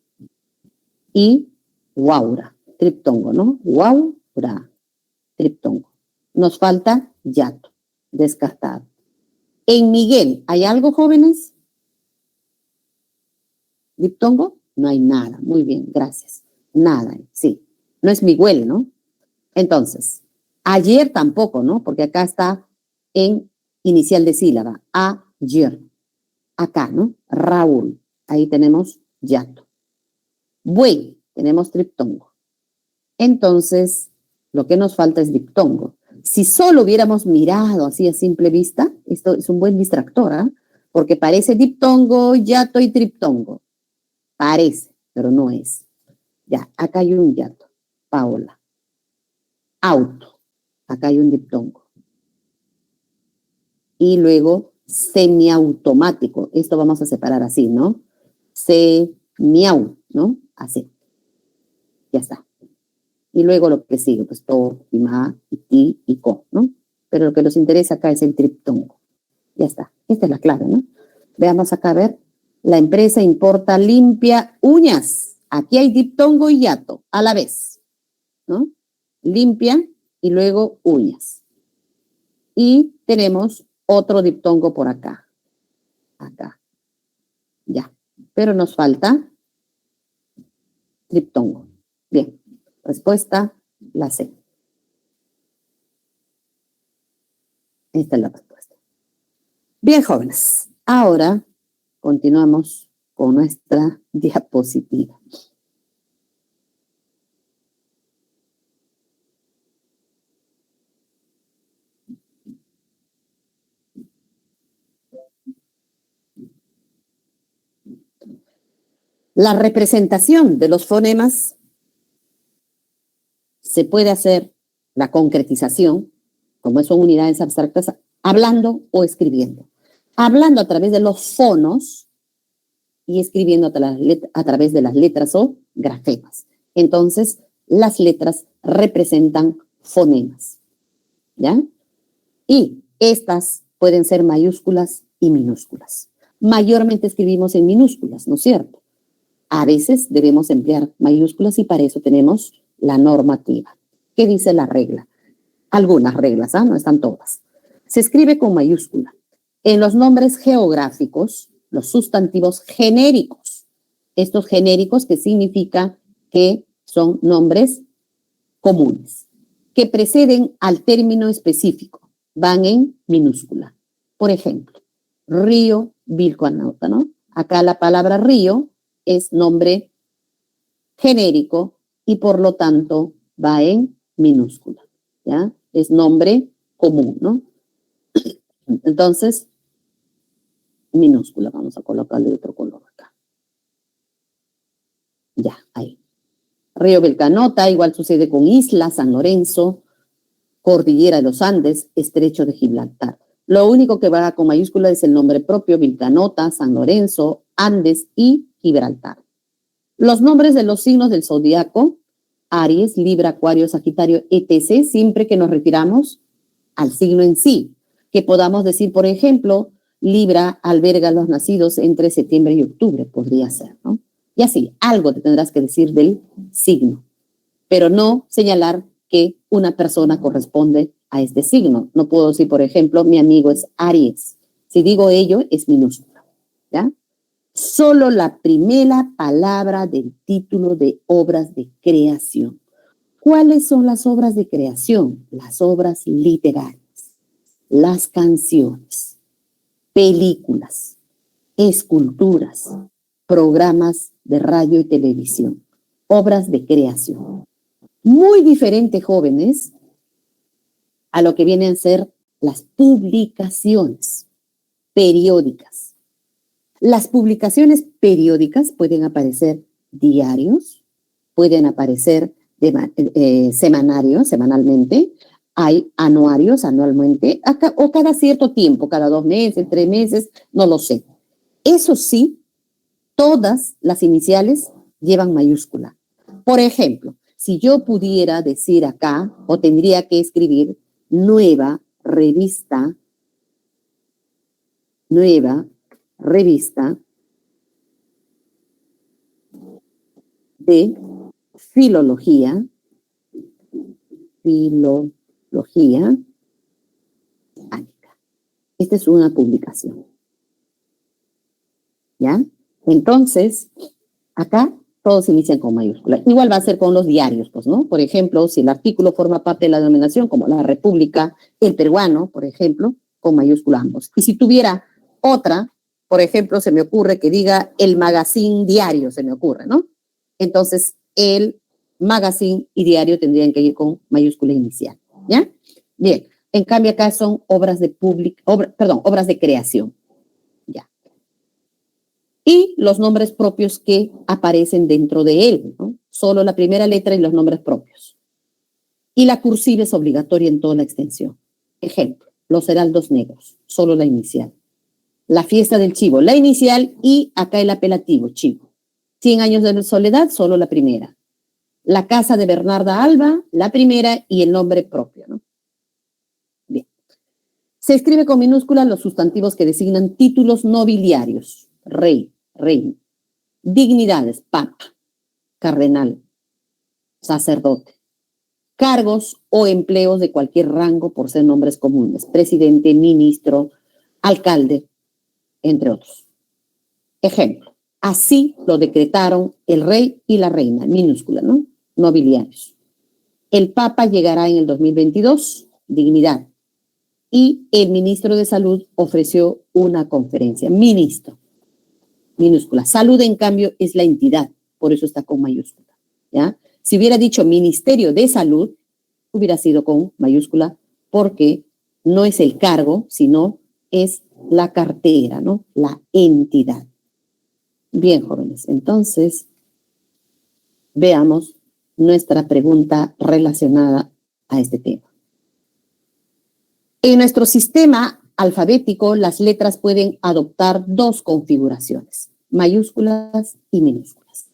Y guaura, triptongo, ¿no? Guaura, triptongo. Nos falta hiato, descartado. En Miguel, ¿hay algo, jóvenes? ¿Diptongo? No hay nada. Muy bien, gracias. Nada, sí. No es Miguel, ¿no? Entonces, ayer tampoco, ¿no? Porque acá está en inicial de sílaba. Ayer. Acá, ¿no? Raúl. Ahí tenemos hiato. Buey, tenemos triptongo. Entonces, lo que nos falta es diptongo. Si solo hubiéramos mirado así a simple vista, esto es un buen distractor, ¿eh? Porque parece diptongo, hiato y triptongo. Parece, pero no es. Ya, acá hay un hiato. Paola. Auto. Acá hay un diptongo. Y luego semiautomático. Esto vamos a separar así, ¿no? Semiau, ¿no? Así. Ya está. Y luego lo que sigue, pues to, y ma, y ti, y co, ¿no? Pero lo que nos interesa acá es el triptongo. Ya está. Esta es la clave, ¿no? Veamos acá, a ver. La empresa importa limpia uñas. Aquí hay diptongo y hiato a la vez, ¿no? Limpia y luego uñas. Y tenemos otro diptongo por acá. Acá. Ya. Pero nos falta triptongo. Bien. Respuesta, la C. Esta es la respuesta. Bien, jóvenes. Ahora continuamos con nuestra diapositiva. La representación de los fonemas se puede hacer, la concretización, como son unidades abstractas, hablando o escribiendo. Hablando a través de los fonos y escribiendo a través de las letras o grafemas. Entonces, las letras representan fonemas, ¿ya? Y estas pueden ser mayúsculas y minúsculas. Mayormente escribimos en minúsculas, ¿no es cierto? A veces debemos emplear mayúsculas y para eso tenemos la normativa. ¿Qué dice la regla? Algunas reglas, ¿ah? No están todas. Se escribe con mayúscula. En los nombres geográficos, los sustantivos genéricos. Estos genéricos que significa que son nombres comunes, que preceden al término específico, van en minúscula. Por ejemplo, río Vilcanota, ¿no? Acá la palabra río es nombre genérico y por lo tanto va en minúscula, ¿ya? Es nombre común, ¿no? Entonces, minúscula, vamos a colocarle otro color acá. Ya, ahí. Río Vilcanota, igual sucede con Isla, San Lorenzo, Cordillera de los Andes, Estrecho de Gibraltar. Lo único que va con mayúscula es el nombre propio, Vilcanota, San Lorenzo, Andes y Gibraltar. Los nombres de los signos del zodiaco, Aries, Libra, Acuario, Sagitario, etc., siempre que nos retiramos al signo en sí, que podamos decir, por ejemplo, Libra alberga a los nacidos entre septiembre y octubre, podría ser, ¿no? Y así, algo te tendrás que decir del signo, pero no señalar que una persona corresponde a este signo. No puedo decir, por ejemplo, mi amigo es Aries. Si digo ello, es minúscula, ¿ya? Solo la primera palabra del título de obras de creación. ¿Cuáles son las obras de creación? Las obras literarias, las canciones, películas, esculturas, programas de radio y televisión, obras de creación. Muy diferente, jóvenes, a lo que vienen a ser las publicaciones periódicas. Las publicaciones periódicas pueden aparecer diarios, pueden aparecer semanalmente, hay anuarios anualmente, o cada cierto tiempo, cada 2 meses, 3 meses, no lo sé. Eso sí, todas las iniciales llevan mayúscula. Por ejemplo, si yo pudiera decir acá, o tendría que escribir, nueva revista de filología hispánica. Esta es una publicación. ¿Ya? Entonces, acá todos inician con mayúscula. Igual va a ser con los diarios, pues, ¿no? Por ejemplo, si el artículo forma parte de la denominación, como la República, el Peruano, por ejemplo, con mayúscula ambos. Y si tuviera otra, por ejemplo, se me ocurre que diga el magazine diario, se me ocurre, ¿no? Entonces, el magazine y diario tendrían que ir con mayúscula inicial, ¿ya? Bien, en cambio acá son obras de obras de creación, ¿ya? Y los nombres propios que aparecen dentro de él, ¿no? Solo la primera letra y los nombres propios. Y la cursiva es obligatoria en toda la extensión. Ejemplo, los heraldos negros, solo la inicial. La fiesta del chivo, la inicial y acá el apelativo, chivo. 100 años de soledad, solo la primera. La casa de Bernarda Alba, la primera y el nombre propio, ¿no? Bien. Se escribe con minúsculas los sustantivos que designan títulos nobiliarios. Rey, reina. Dignidades, papa, cardenal, sacerdote. Cargos o empleos de cualquier rango por ser nombres comunes. Presidente, ministro, alcalde, entre otros. Ejemplo, así lo decretaron el rey y la reina, minúscula, ¿no? Nobiliarios. El Papa llegará en el 2022, dignidad. Y el ministro de Salud ofreció una conferencia, ministro, minúscula. Salud, en cambio, es la entidad, por eso está con mayúscula, ¿ya? Si hubiera dicho Ministerio de Salud, hubiera sido con mayúscula, porque no es el cargo, sino es la cartera, ¿no? La entidad. Bien, jóvenes, entonces veamos nuestra pregunta relacionada a este tema. En nuestro sistema alfabético, las letras pueden adoptar dos configuraciones, mayúsculas y minúsculas.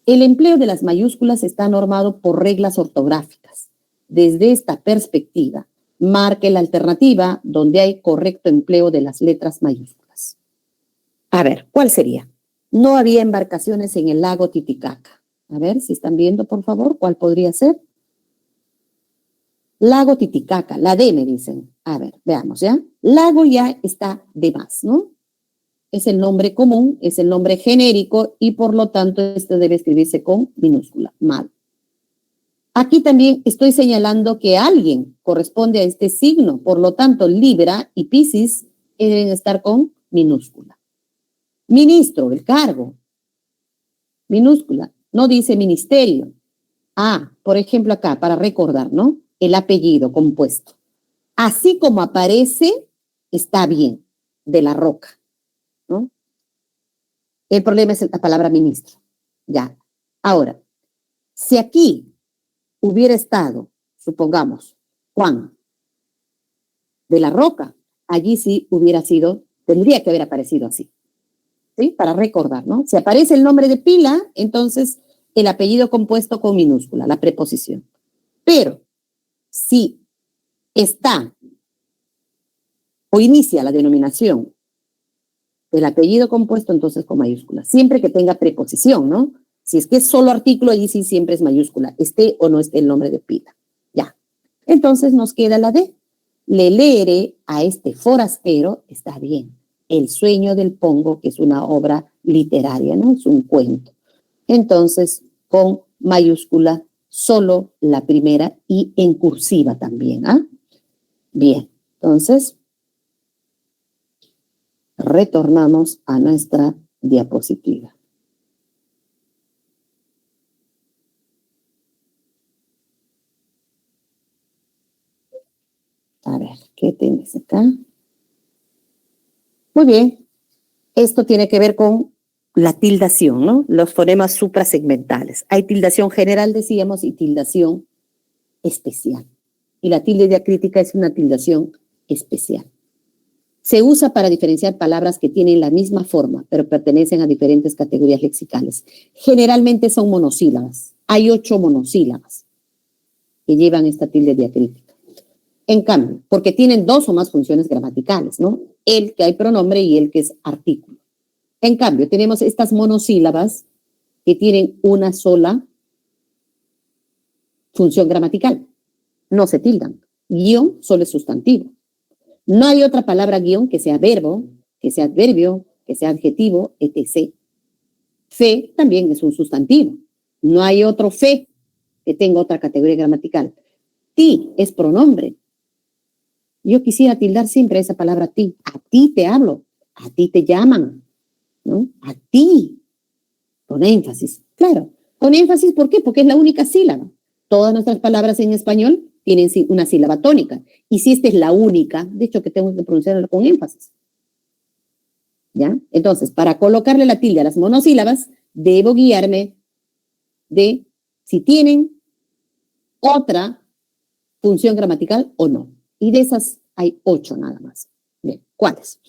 El empleo de las mayúsculas está normado por reglas ortográficas. Desde esta perspectiva, marque la alternativa donde hay correcto empleo de las letras mayúsculas. A ver, ¿cuál sería? No había embarcaciones en el lago Titicaca. A ver, si están viendo, por favor, ¿cuál podría ser? Lago Titicaca, la D me dicen. A ver, veamos, ¿ya? Lago ya está de más, ¿no? Es el nombre común, es el nombre genérico y por lo tanto este debe escribirse con minúscula, mal. Aquí también estoy señalando que alguien corresponde a este signo, por lo tanto Libra y Piscis deben estar con minúscula. Ministro, el cargo, minúscula, no dice ministerio. Ah, por ejemplo acá, para recordar, ¿no? El apellido compuesto. Así como aparece, está bien, de la Roca, ¿no? El problema es la palabra ministro. Ya. Ahora, si aquí hubiera estado, supongamos, Juan, de la roca. Allí sí hubiera sido, tendría que haber aparecido así, ¿sí? Para recordar, ¿no? Si aparece el nombre de pila, entonces el apellido compuesto con minúscula, la preposición. Pero si está o inicia la denominación del apellido compuesto, entonces con mayúscula. Siempre que tenga preposición, ¿no? Si es que es solo artículo, allí sí siempre es mayúscula, esté o no esté el nombre de pila. Ya. Entonces nos queda la D. Le leeré a este forastero, está bien. El sueño del Pongo, que es una obra literaria, ¿no? Es un cuento. Entonces, con mayúscula, solo la primera y en cursiva también, ¿ah? Bien, entonces, retornamos a nuestra diapositiva. A ver, ¿qué tienes acá? Muy bien, esto tiene que ver con la tildación, ¿no? Los fonemas suprasegmentales. Hay tildación general, decíamos, y tildación especial. Y la tilde diacrítica es una tildación especial. Se usa para diferenciar palabras que tienen la misma forma, pero pertenecen a diferentes categorías lexicales. Generalmente son monosílabas. Hay 8 monosílabas que llevan esta tilde diacrítica. En cambio, porque tienen 2 o más funciones gramaticales, ¿no? El que hay pronombre y el que es artículo. En cambio, tenemos estas monosílabas que tienen una sola función gramatical. No se tildan. Guión solo es sustantivo. No hay otra palabra guión que sea verbo, que sea adverbio, que sea adjetivo, etc. Fe también es un sustantivo. No hay otro fe que tenga otra categoría gramatical. Ti es pronombre. Yo quisiera tildar siempre esa palabra ti. A ti te hablo. A ti te llaman, ¿no? A ti. Con énfasis. Claro. Con énfasis, ¿por qué? Porque es la única sílaba. Todas nuestras palabras en español tienen una sílaba tónica. Y si esta es la única, de hecho que tengo que pronunciarla con énfasis. ¿Ya? Entonces, para colocarle la tilde a las monosílabas, debo guiarme de si tienen otra función gramatical o no. Y de esas hay 8 nada más. Bien, ¿cuáles?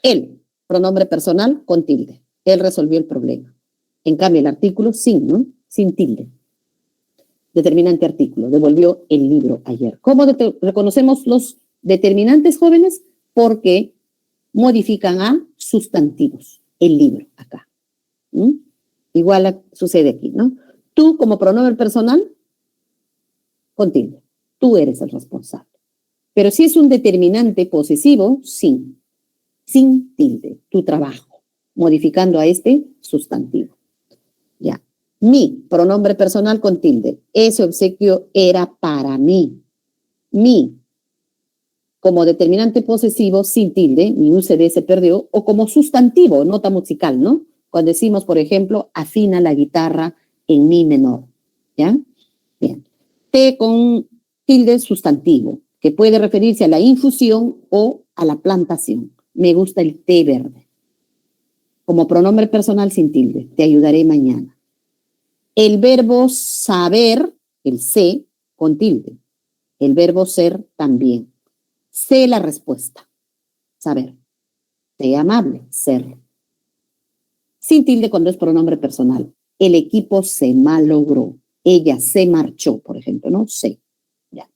El pronombre personal con tilde. Él resolvió el problema. En cambio, el artículo sin, ¿no? Sin tilde. Determinante artículo. Devolvió el libro ayer. ¿Cómo reconocemos los determinantes, jóvenes? Porque modifican a sustantivos. El libro, acá. Igual sucede aquí, ¿no? Tú, como pronombre personal, con tilde. Tú eres el responsable. Pero si es un determinante posesivo, sin tilde, tu trabajo, modificando a este sustantivo. Ya. Mi, pronombre personal con tilde. Ese obsequio era para mí. Mi, como determinante posesivo sin tilde, mi UCD se perdió, o como sustantivo, nota musical, ¿no? Cuando decimos, por ejemplo, afina la guitarra en mi menor. ¿Ya? Bien. T con tilde sustantivo, que puede referirse a la infusión o a la plantación. Me gusta el té verde. Como pronombre personal sin tilde, te ayudaré mañana. El verbo saber, el sé, con tilde. El verbo ser también. Sé la respuesta. Saber. Sé amable. Ser. Sin tilde cuando es pronombre personal. El equipo se malogró. Ella se marchó, por ejemplo, ¿no? Sé. Ya.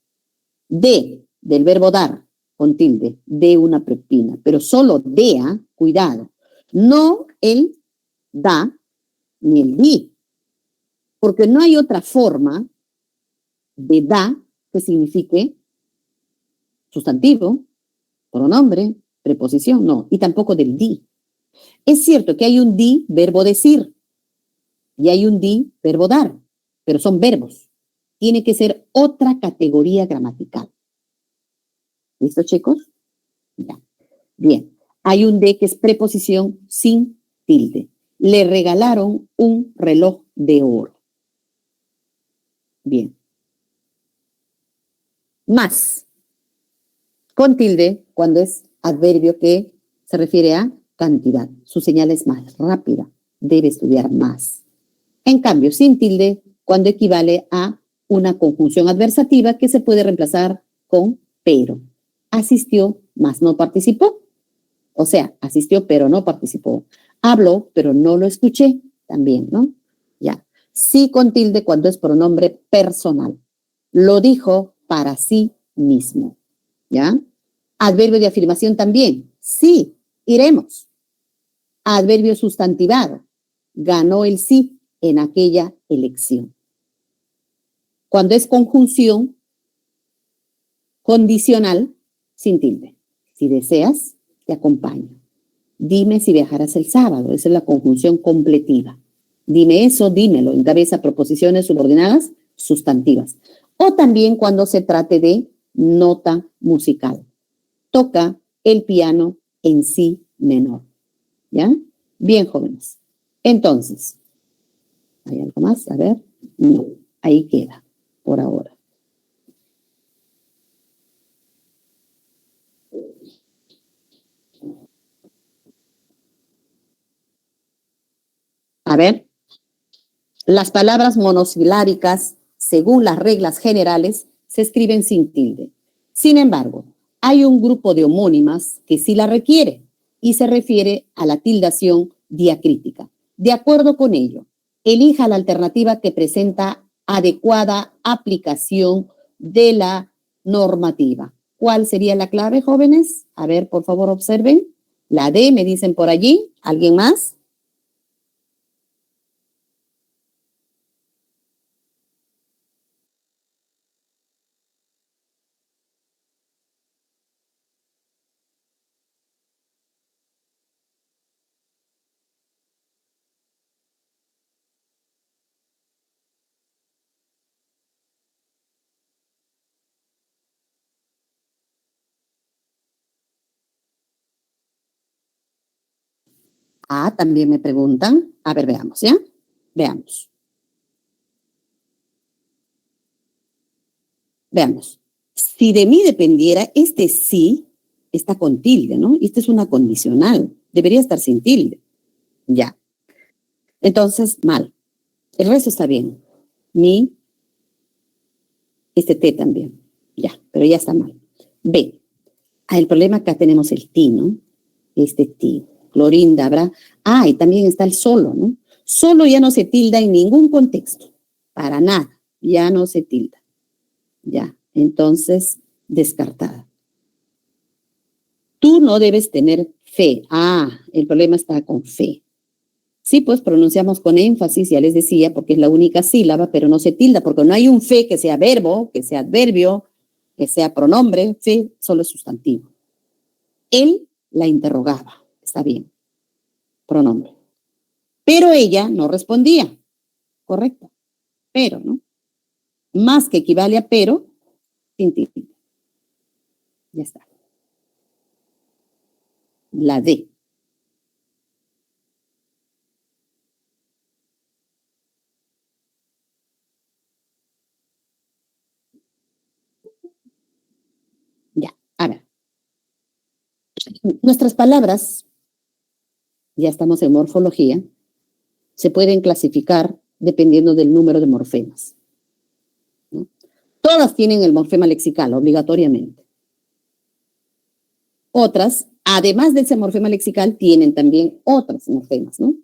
Del verbo dar, con tilde. De una propina. Pero solo dea, cuidado. No el da ni el di. Porque no hay otra forma de da que signifique sustantivo, pronombre, preposición, no, y tampoco del di. Es cierto que hay un di, verbo decir, y hay un di, verbo dar, pero son verbos. Tiene que ser otra categoría gramatical. ¿Listo, chicos? Ya. Bien. Hay un de que es preposición sin tilde. Le regalaron un reloj de oro. Bien. Más. Con tilde cuando es adverbio que se refiere a cantidad. Su señal es más rápida. Debe estudiar más. En cambio, sin tilde cuando equivale a una conjunción adversativa que se puede reemplazar con pero. Asistió, mas no participó. O sea, asistió, pero no participó. Habló, pero no lo escuché. También, ¿no? Ya. Sí con tilde cuando es pronombre personal. Lo dijo para sí mismo. ¿Ya? Adverbio de afirmación también. Sí, iremos. Adverbio sustantivado. Ganó el sí en aquella elección. Cuando es conjunción condicional, sin tilde. Si deseas, te acompaño. Dime si viajarás el sábado. Esa es la conjunción completiva. Dime eso, dímelo. Encabeza proposiciones subordinadas sustantivas. O también cuando se trate de nota musical. Toca el piano en si menor. ¿Ya? Bien, jóvenes. Entonces, ¿hay algo más? A ver. No, ahí queda, por ahora. A ver, las palabras monosilábicas, según las reglas generales, se escriben sin tilde. Sin embargo, hay un grupo de homónimas que sí la requiere y se refiere a la tildación diacrítica. De acuerdo con ello, elija la alternativa que presenta adecuada aplicación de la normativa. ¿Cuál sería la clave, jóvenes? A ver, por favor, observen. La D, me dicen por allí. ¿Alguien más? Ah, también me preguntan. A ver, veamos, ¿ya? Veamos. Veamos. Si de mí dependiera, este sí está con tilde, ¿no? Y esta es una condicional. Debería estar sin tilde. Ya. Entonces, mal. El resto está bien. Mi, este T también. Ya, pero ya está mal. B. Ah, el problema acá tenemos el ti, ¿no? Este ti. Clorinda, habrá. Ah, y también está el solo, ¿no? Solo ya no se tilda en ningún contexto. Para nada. Ya no se tilda. Ya. Entonces, descartada. Tú no debes tener fe. Ah, el problema está con fe. Sí, pues pronunciamos con énfasis, ya les decía, porque es la única sílaba, pero no se tilda, porque no hay un fe que sea verbo, que sea adverbio, que sea pronombre, fe solo es sustantivo. Él la interrogaba, está bien, pronombre. Pero ella no respondía, correcto, pero, ¿no? Más que equivale a pero, sin tilde. Ya está. La D. Ya, a ver. Nuestras palabras, ya estamos en morfología, se pueden clasificar dependiendo del número de morfemas, ¿no? Todas tienen el morfema lexical, obligatoriamente. Otras, además de ese morfema lexical, tienen también otros morfemas, ¿no?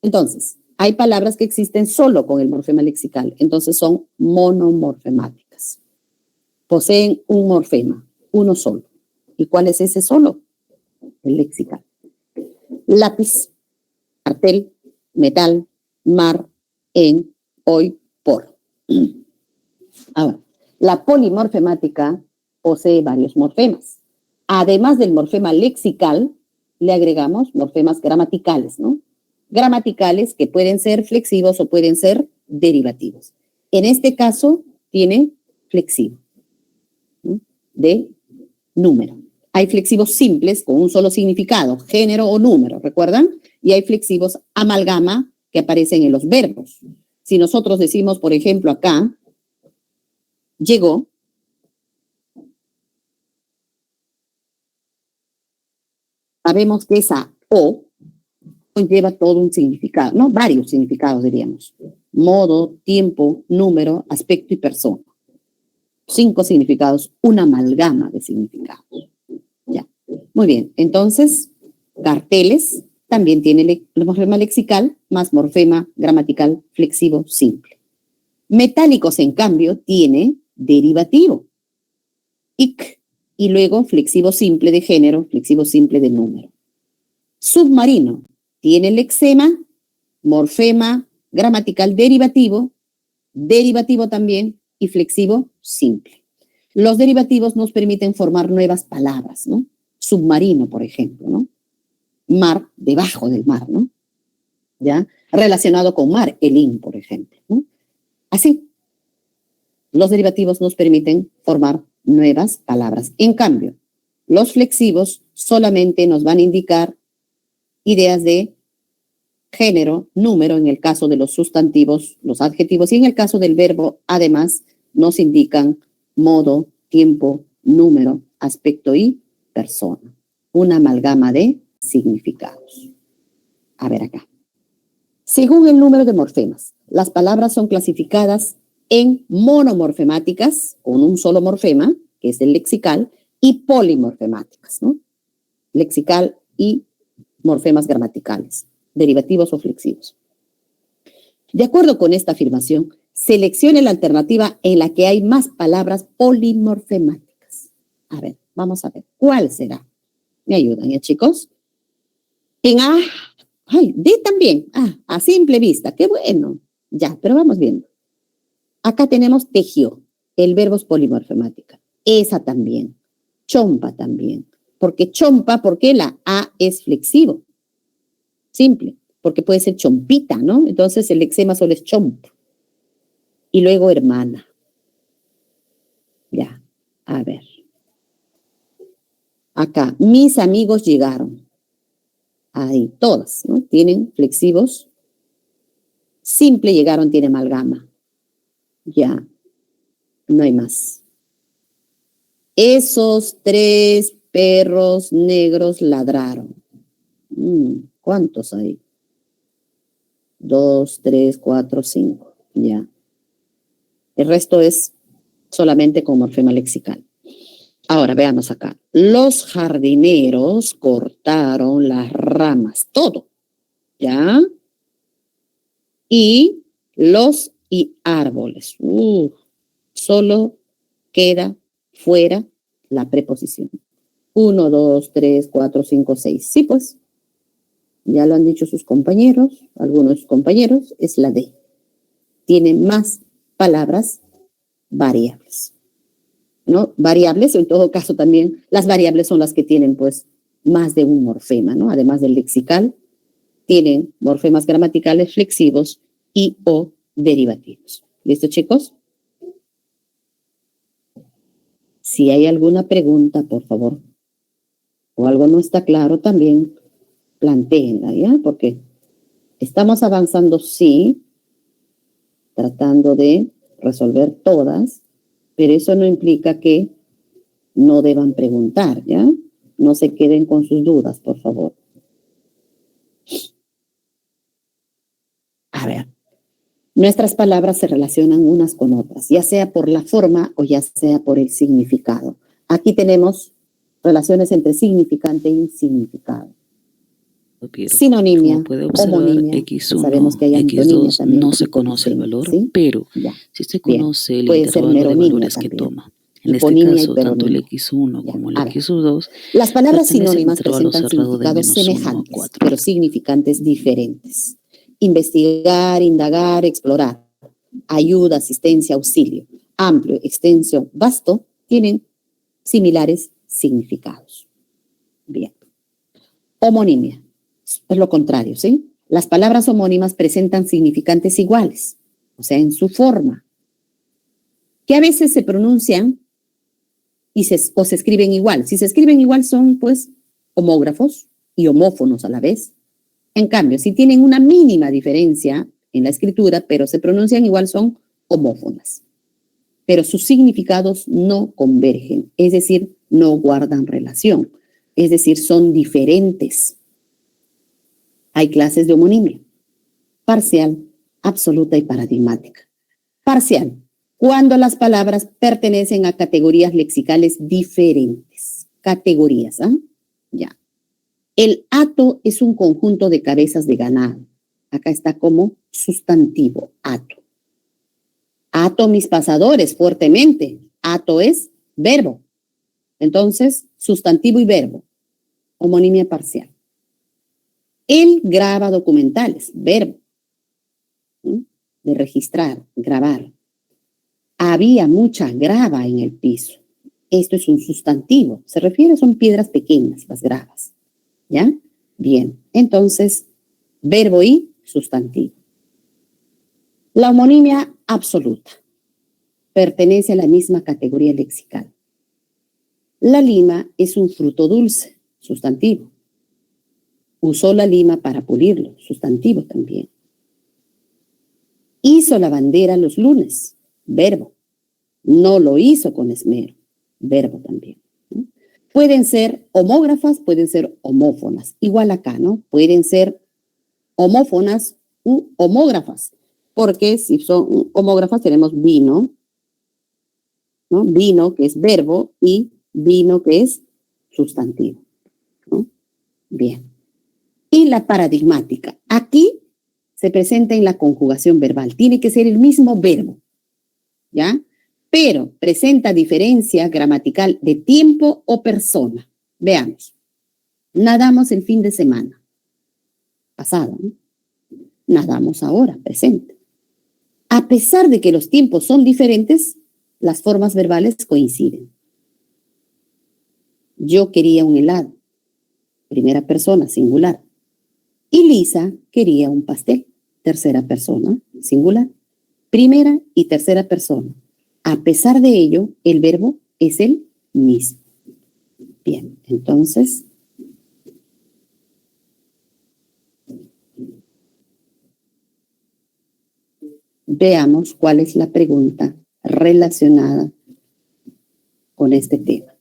Entonces, hay palabras que existen solo con el morfema lexical, entonces son monomorfemáticas. Poseen un morfema, uno solo. ¿Y cuál es ese solo? El lexical. Lápiz, cartel, metal, mar, en, hoy, por. Ahora, la polimorfemática posee varios morfemas. Además del morfema lexical, le agregamos morfemas gramaticales, ¿no? Gramaticales que pueden ser flexivos o pueden ser derivativos. En este caso, tiene flexivo, ¿no? De número. Hay flexivos simples con un solo significado, género o número, ¿recuerdan? Y hay flexivos amalgama que aparecen en los verbos. Si nosotros decimos, por ejemplo, acá, llegó, sabemos que esa O conlleva todo un significado, ¿no? Varios significados, diríamos. Modo, tiempo, número, aspecto y persona. 5 significados, una amalgama de significados. Ya. Muy bien, entonces, carteles también tiene morfema lexical más morfema gramatical flexivo simple. Metálicos, en cambio, tiene derivativo, ic, y luego flexivo simple de género, flexivo simple de número. Submarino tiene lexema, morfema gramatical derivativo, derivativo también y flexivo simple. Los derivativos nos permiten formar nuevas palabras, ¿no? Submarino, por ejemplo, ¿no? Mar, debajo del mar, ¿no? ¿Ya? Relacionado con mar, el in, por ejemplo, ¿no? Así, los derivativos nos permiten formar nuevas palabras. En cambio, los flexivos solamente nos van a indicar ideas de género, número, en el caso de los sustantivos, los adjetivos, y en el caso del verbo, además, nos indican modo, tiempo, número, aspecto y persona. Una amalgama de significados. A ver acá. Según el número de morfemas, las palabras son clasificadas en monomorfemáticas, con un solo morfema, que es el lexical, y polimorfemáticas, ¿no? Lexical y morfemas gramaticales, derivativos o flexivos. De acuerdo con esta afirmación, seleccione la alternativa en la que hay más palabras polimorfemáticas. A ver, vamos a ver, ¿cuál será? ¿Me ayudan, chicos? En A, D también. A simple vista, qué bueno. Ya, pero vamos viendo. Acá tenemos tejió, el verbo es polimorfemática. Esa también. Chompa también. Porque chompa, porque la A es flexivo. Simple, porque puede ser chompita, ¿no? Entonces el lexema solo es chomp. Y luego hermana. Ya, a ver. Acá, mis amigos llegaron. Ahí, todas, ¿no? Tienen flexivos. Simple llegaron, tiene amalgama. Ya, no hay más. Esos 3 perros negros ladraron. ¿Cuántos hay? 2, 3, 4, 5. Ya. El resto es solamente con morfema lexical. Ahora, veamos acá. Los jardineros cortaron las ramas, todo. ¿Ya? Y árboles. Solo queda fuera la preposición. 1, 2, 3, 4, 5, 6. Sí, pues. Ya lo han dicho sus compañeros, algunos de sus compañeros, es la D. Tiene más palabras variables. ¿No? Variables, o en todo caso también, las variables son las que tienen, pues, más de un morfema, ¿no? Además del lexical, tienen morfemas gramaticales flexivos y o derivativos. ¿Listo, chicos? Si hay alguna pregunta, por favor, o algo no está claro, también plantéenla, ¿ya? Porque estamos avanzando, sí, tratando de resolver todas, pero eso no implica que no deban preguntar, ¿ya? No se queden con sus dudas, por favor. A ver, nuestras palabras se relacionan unas con otras, ya sea por la forma o ya sea por el significado. Aquí tenemos relaciones entre significante y significado. Sinonimia, homonimia, X1, sabemos que hay antonimia X2 también. no se conoce el valor, ¿sí? pero Ya. sí se conoce el Puede ser intervalo de meronimia valores que también. toma. En este Hiponimia y caso, tanto el peronimia. X1 Ya. como el A ver. X2 Las palabras pertenecen a un sinónimas intervalo presentan cerrado de significados -1 a semejantes, 4. pero significantes diferentes. Investigar, indagar, explorar. Ayuda, asistencia, auxilio. Amplio, extenso, vasto, tienen similares significados. Bien. Homonimia. Es lo contrario, ¿sí? Las palabras homónimas presentan significantes iguales, o sea, en su forma, que a veces se pronuncian o se escriben igual. Si se escriben igual son, pues, homógrafos y homófonos a la vez. En cambio, si tienen una mínima diferencia en la escritura, pero se pronuncian igual, son homófonas. Pero sus significados no convergen, es decir, no guardan relación, es decir, son diferentes. Hay clases de homonimia: parcial, absoluta y paradigmática. Parcial Cuando las palabras pertenecen a categorías lexicales diferentes. Categorías, ¿ah? Ya. El hato es un conjunto de cabezas de ganado. Acá está como sustantivo, hato. Ato mis pasadores fuertemente. Ato es verbo. Entonces, sustantivo y verbo. Homonimia parcial. Él graba documentales, verbo. De registrar, grabar. Había mucha grava en el piso. Esto es un sustantivo. Se refiere, son piedras pequeñas, las gravas. ¿Ya? Bien. Entonces, verbo y sustantivo. La homonimia absoluta pertenece a la misma categoría lexical. La lima es un fruto dulce, sustantivo. Usó la lima para pulirlo, sustantivo también. Hizo la bandera los lunes, verbo. No lo hizo con esmero, verbo también. ¿No? Pueden ser homógrafas, pueden ser homófonas. Igual acá, ¿no? Pueden ser homófonas u homógrafas. Porque si son homógrafas tenemos vino, ¿no? Vino que es verbo y vino que es sustantivo, ¿no? Bien. Y la paradigmática. Aquí se presenta en la conjugación verbal. Tiene que ser el mismo verbo, ¿ya? Pero presenta diferencia gramatical de tiempo o persona. Veamos. Nadamos el fin de semana. Pasado, ¿no? Nadamos ahora, presente. A pesar de que los tiempos son diferentes, las formas verbales coinciden. Yo quería un helado. Primera persona, singular. Y Lisa quería un pastel. Tercera persona, singular. Primera y tercera persona. A pesar de ello, el verbo es el mismo. Bien, entonces, veamos cuál es la pregunta relacionada con este tema.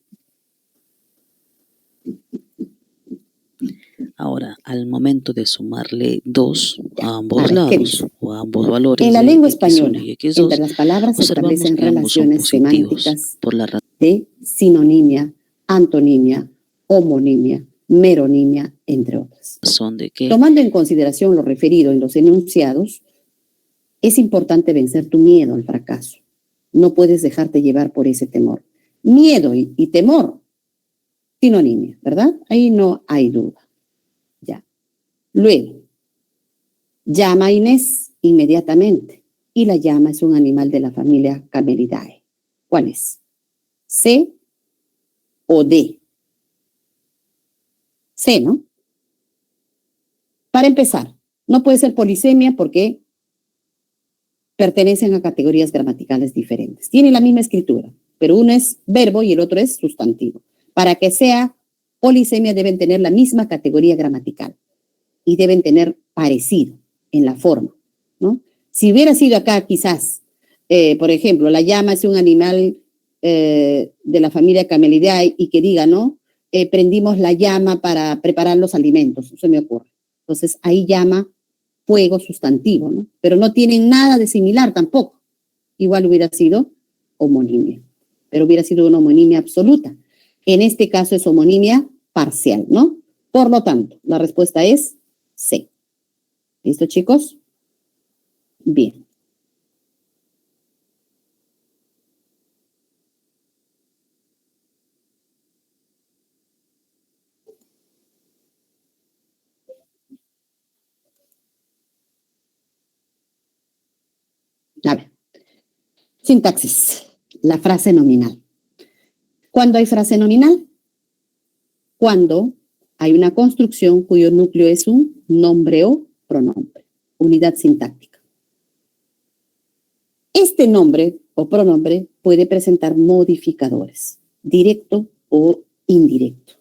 Ahora, al momento de sumarle 2 a ambos lados o a ambos valores en la lengua de española, X1 y X2, entre las palabras se establecen relaciones semánticas por la de sinonimia, antonimia, homonimia, meronimia, entre otras. razón de que Tomando en consideración lo referido en los enunciados, es importante vencer tu miedo al fracaso. No puedes dejarte llevar por ese temor. Miedo y temor, sinonimia, ¿verdad? Ahí no hay duda. Ya. Luego, llama a Inés inmediatamente. Y la llama es un animal de la familia Camelidae. ¿Cuál es? C o D. C, ¿no? Para empezar, no puede ser polisemia porque pertenecen a categorías gramaticales diferentes. Tienen la misma escritura, pero uno es verbo y el otro es sustantivo. Para que sea polisemia deben tener la misma categoría gramatical y deben tener parecido en la forma, ¿no? Si hubiera sido acá quizás, por ejemplo, la llama es un animal de la familia Camelidae y que diga, ¿no? Prendimos la llama para preparar los alimentos, eso me ocurre. Entonces ahí llama fuego sustantivo, ¿no? Pero no tienen nada de similar tampoco. Igual hubiera sido homonimia, pero hubiera sido una homonimia absoluta. En este caso es homonimia parcial, ¿no? Por lo tanto, la respuesta es C. ¿Listo, chicos? Bien. A ver. Sintaxis. La frase nominal. ¿Cuándo hay frase nominal? Cuando hay una construcción cuyo núcleo es un nombre o pronombre. Unidad sintáctica. Este nombre o pronombre puede presentar modificadores, directo o indirecto.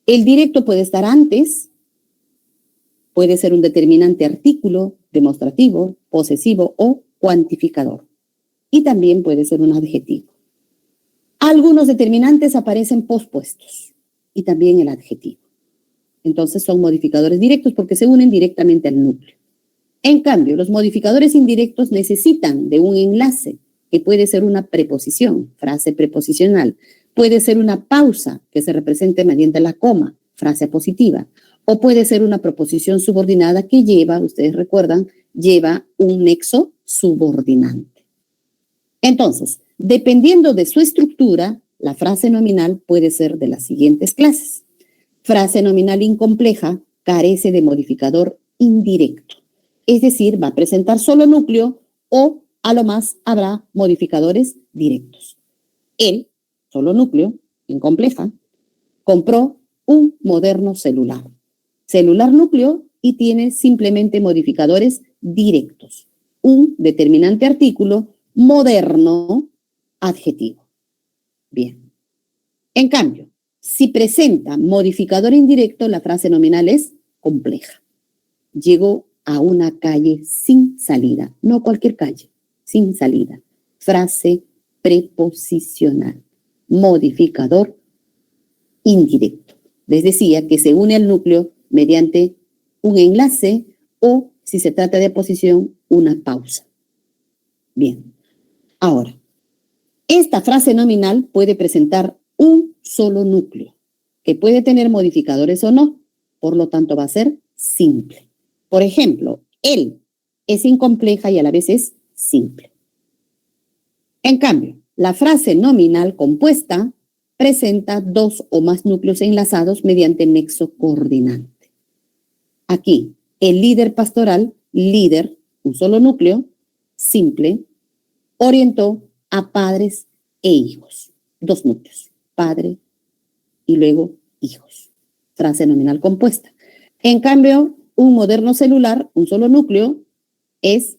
El directo puede estar antes, puede ser un determinante artículo, demostrativo, posesivo o cuantificador. Y también puede ser un adjetivo. Algunos determinantes aparecen pospuestos y también el adjetivo. Entonces son modificadores directos porque se unen directamente al núcleo. En cambio, los modificadores indirectos necesitan de un enlace que puede ser una preposición, frase preposicional. Puede ser una pausa que se represente mediante la coma, frase positiva. O puede ser una proposición subordinada que lleva, ustedes recuerdan, lleva un nexo subordinante. Entonces, dependiendo de su estructura, la frase nominal puede ser de las siguientes clases. Frase nominal incompleja carece de modificador indirecto. Es decir, va a presentar solo núcleo o a lo más habrá modificadores directos. Él, solo núcleo, incompleja, compró un moderno celular. Celular núcleo y tiene simplemente modificadores directos. Un determinante artículo, moderno, adjetivo. Bien. En cambio, si presenta modificador indirecto, la frase nominal es compleja. Llegó a una calle sin salida, no cualquier calle, sin salida. Frase preposicional, modificador indirecto. Les decía que se une al núcleo mediante un enlace o, si se trata de posición, una pausa. Bien. Ahora, esta frase nominal puede presentar un solo núcleo, que puede tener modificadores o no, por lo tanto va a ser simple. Por ejemplo, él es incompleja y a la vez es simple. En cambio, la frase nominal compuesta presenta dos o más núcleos enlazados mediante nexo coordinante. Aquí, el líder pastoral, líder, un solo núcleo, simple, orientó a padres e hijos. Dos núcleos, padre y luego hijos. Frase nominal compuesta. En cambio, un moderno celular, un solo núcleo, es,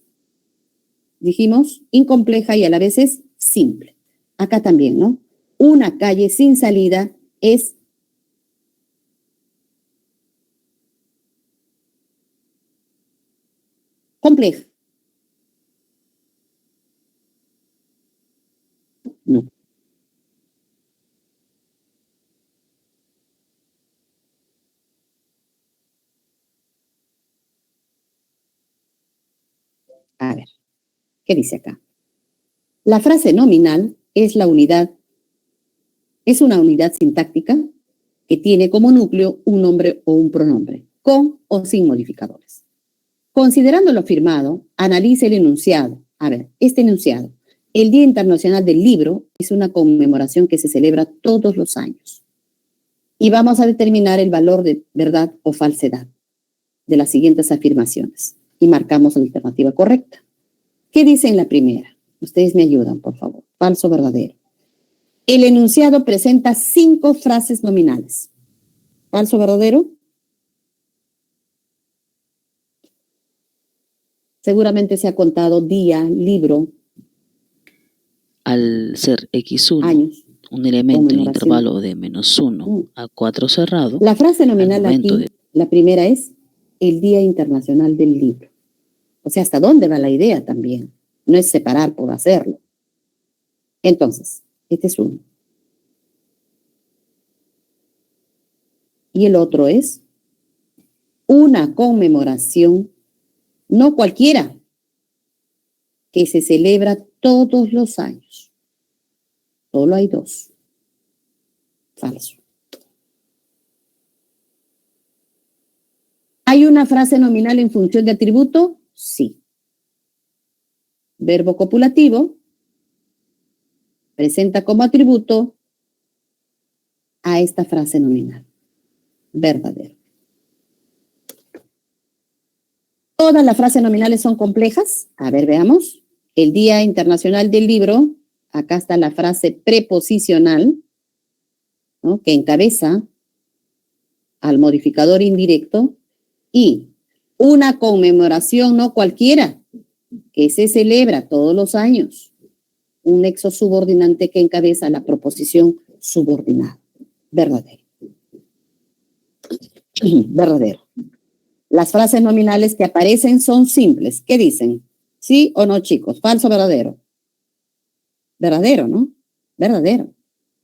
dijimos, incompleja y a la vez es simple. Acá también, ¿no? Una calle sin salida es compleja. No. A ver, ¿qué dice acá? La frase nominal es la unidad, es una unidad sintáctica que tiene como núcleo un nombre o un pronombre, con o sin modificadores. Considerando lo afirmado, analice el enunciado. A ver, este enunciado. El Día Internacional del Libro es una conmemoración que se celebra todos los años. Y vamos a determinar el valor de verdad o falsedad de las siguientes afirmaciones. Y marcamos la alternativa correcta. ¿Qué dice en la primera? Ustedes me ayudan, por favor. Falso o verdadero. El enunciado presenta 5 frases nominales. ¿Falso o verdadero? Seguramente se ha contado día, libro. Al ser X1, años, un elemento en el intervalo de -1 a 4 cerrado. La frase nominal aquí, la primera es el Día Internacional del Libro. O sea, ¿hasta dónde va la idea también? No es separar por hacerlo. Entonces, este es uno. Y el otro es una conmemoración, no cualquiera, que se celebra todos los años. Solo hay 2. Falso. ¿Hay una frase nominal en función de atributo? Sí. Verbo copulativo presenta como atributo a esta frase nominal. Verdadero. ¿Todas las frases nominales son complejas? A ver, veamos. El Día Internacional del Libro, acá está la frase preposicional, ¿no?, que encabeza al modificador indirecto, y una conmemoración no cualquiera, que se celebra todos los años. Un nexo subordinante que encabeza la proposición subordinada. Verdadero. Verdadero. Las frases nominales que aparecen son simples. ¿Qué dicen? ¿Sí o no, chicos? ¿Falso o verdadero? Verdadero, ¿no? Verdadero.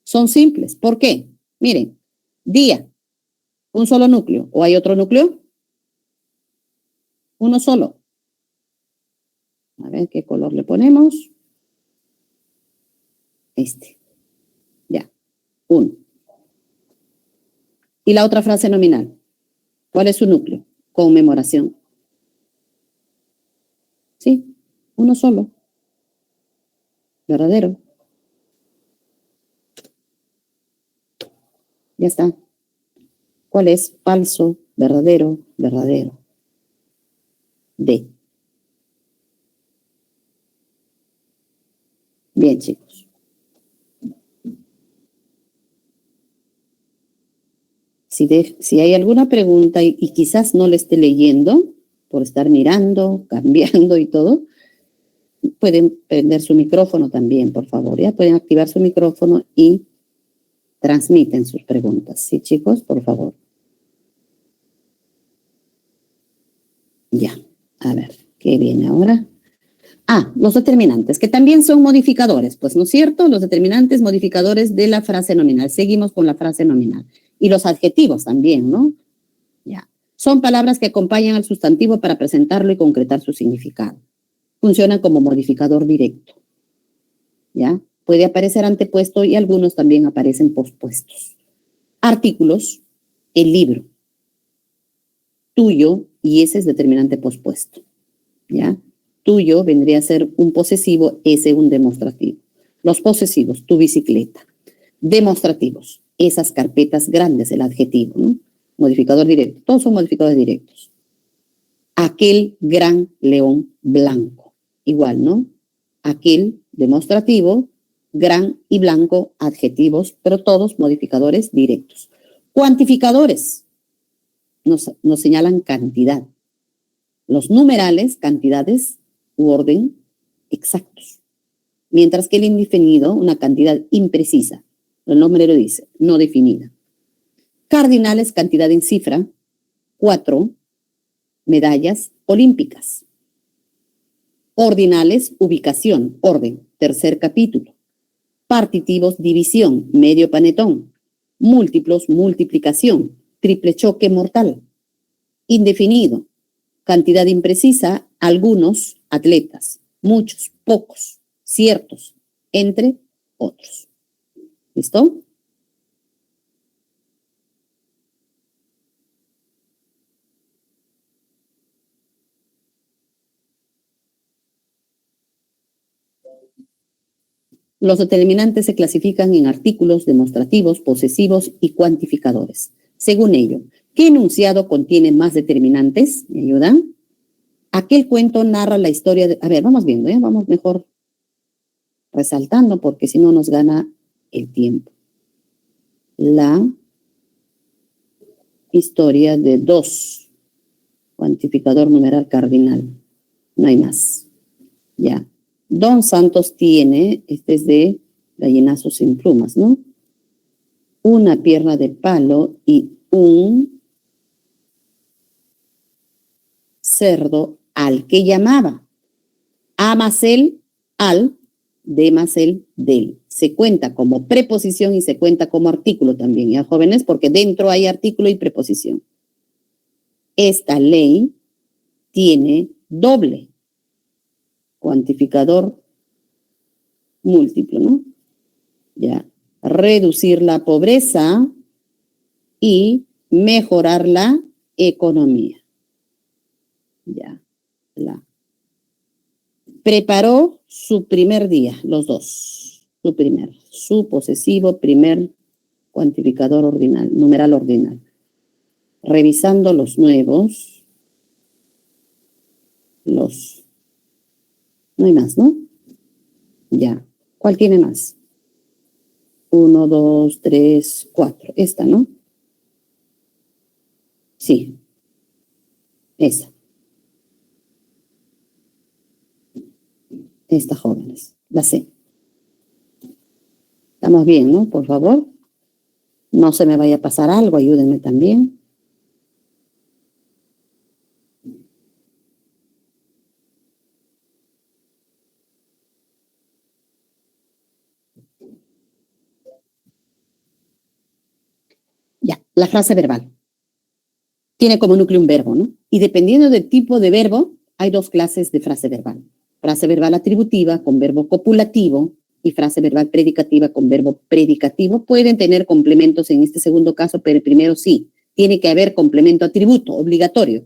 Son simples. ¿Por qué? Miren, día, un solo núcleo. ¿O hay otro núcleo? Uno solo. A ver qué color le ponemos. Ya. 1. Y la otra frase nominal. ¿Cuál es su núcleo? Conmemoración. Sí, uno solo. Verdadero. Ya está. ¿Cuál es? Falso, verdadero, verdadero. D. Bien, chicos. Si hay alguna pregunta y quizás no le esté leyendo, por estar mirando, cambiando y todo, pueden prender su micrófono también, por favor. Ya pueden activar su micrófono y transmiten sus preguntas. Sí, chicos, por favor. Ya, a ver, ¿qué viene ahora? Los determinantes, que también son modificadores, pues, ¿no es cierto? Los determinantes modificadores de la frase nominal. Seguimos con la frase nominal. Y los adjetivos también, ¿no? Ya. Son palabras que acompañan al sustantivo para presentarlo y concretar su significado. Funcionan como modificador directo. ¿Ya? Puede aparecer antepuesto y algunos también aparecen pospuestos. Artículos, el libro. Tuyo, y ese es determinante pospuesto. ¿Ya? Tuyo vendría a ser un posesivo, ese un demostrativo. Los posesivos, tu bicicleta. Demostrativos, esas carpetas grandes, el adjetivo, ¿no? Modificador directo, todos son modificadores directos. Aquel gran león blanco, igual, ¿no? Aquel demostrativo, gran y blanco adjetivos, pero todos modificadores directos. Cuantificadores nos señalan cantidad. Los numerales, cantidades u orden exactos. Mientras que el indefinido, una cantidad imprecisa. El nombre lo dice, no definida. Cardinales, cantidad en cifra. 4 medallas olímpicas. Ordinales, ubicación, orden, tercer capítulo. Partitivos, división, medio panetón. Múltiplos, multiplicación, triple choque mortal. Indefinido, cantidad imprecisa, algunos atletas, muchos, pocos, ciertos, entre otros. ¿Listo? Los determinantes se clasifican en artículos demostrativos, posesivos y cuantificadores. Según ello, ¿qué enunciado contiene más determinantes? ¿Me ayudan? Aquel cuento narra la historia de... A ver, vamos viendo, vamos mejor resaltando porque si no nos gana el tiempo. La historia de 2. Cuantificador numeral cardinal. No hay más. Ya. Don Santos tiene, este es de Gallinazo sin plumas, ¿no? Una pierna de palo y un cerdo al que llamaba. A más el al, de más el del. Se cuenta como preposición y se cuenta como artículo también, ¿ya, jóvenes? Porque dentro hay artículo y preposición. Esta ley tiene doble cuantificador múltiplo, ¿no? Ya. Reducir la pobreza y mejorar la economía. Ya. Preparó su primer día, los dos. Su posesivo primer cuantificador ordinal, numeral ordinal. Revisando los nuevos. No hay más, ¿no? Ya. ¿Cuál tiene más? 1, 2, 3, 4. Esta, ¿no? Sí. Esa. Esta, jóvenes. La C. Estamos bien, ¿no? Por favor. No se me vaya a pasar algo. Ayúdenme también. Ya, la frase verbal. Tiene como núcleo un verbo, ¿no? Y dependiendo del tipo de verbo, hay 2 clases de frase verbal. Frase verbal atributiva con verbo copulativo y frase verbal predicativa con verbo predicativo. Pueden tener complementos en este segundo caso, pero el primero sí. Tiene que haber complemento atributo obligatorio.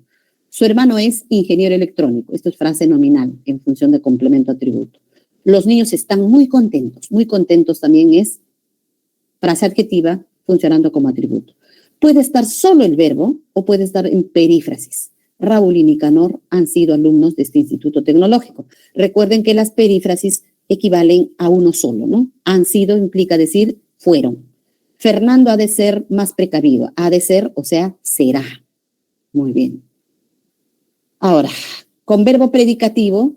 Su hermano es ingeniero electrónico. Esto es frase nominal en función de complemento atributo. Los niños están muy contentos. Muy contentos también es frase adjetiva funcionando como atributo. Puede estar solo el verbo o puede estar en perífrasis. Raúl y Nicanor han sido alumnos de este instituto tecnológico. Recuerden que las perífrasis equivalen a uno solo, ¿no? Han sido implica decir fueron. Fernando ha de ser más precavido. Ha de ser, o sea, será. Muy bien. Ahora, con verbo predicativo,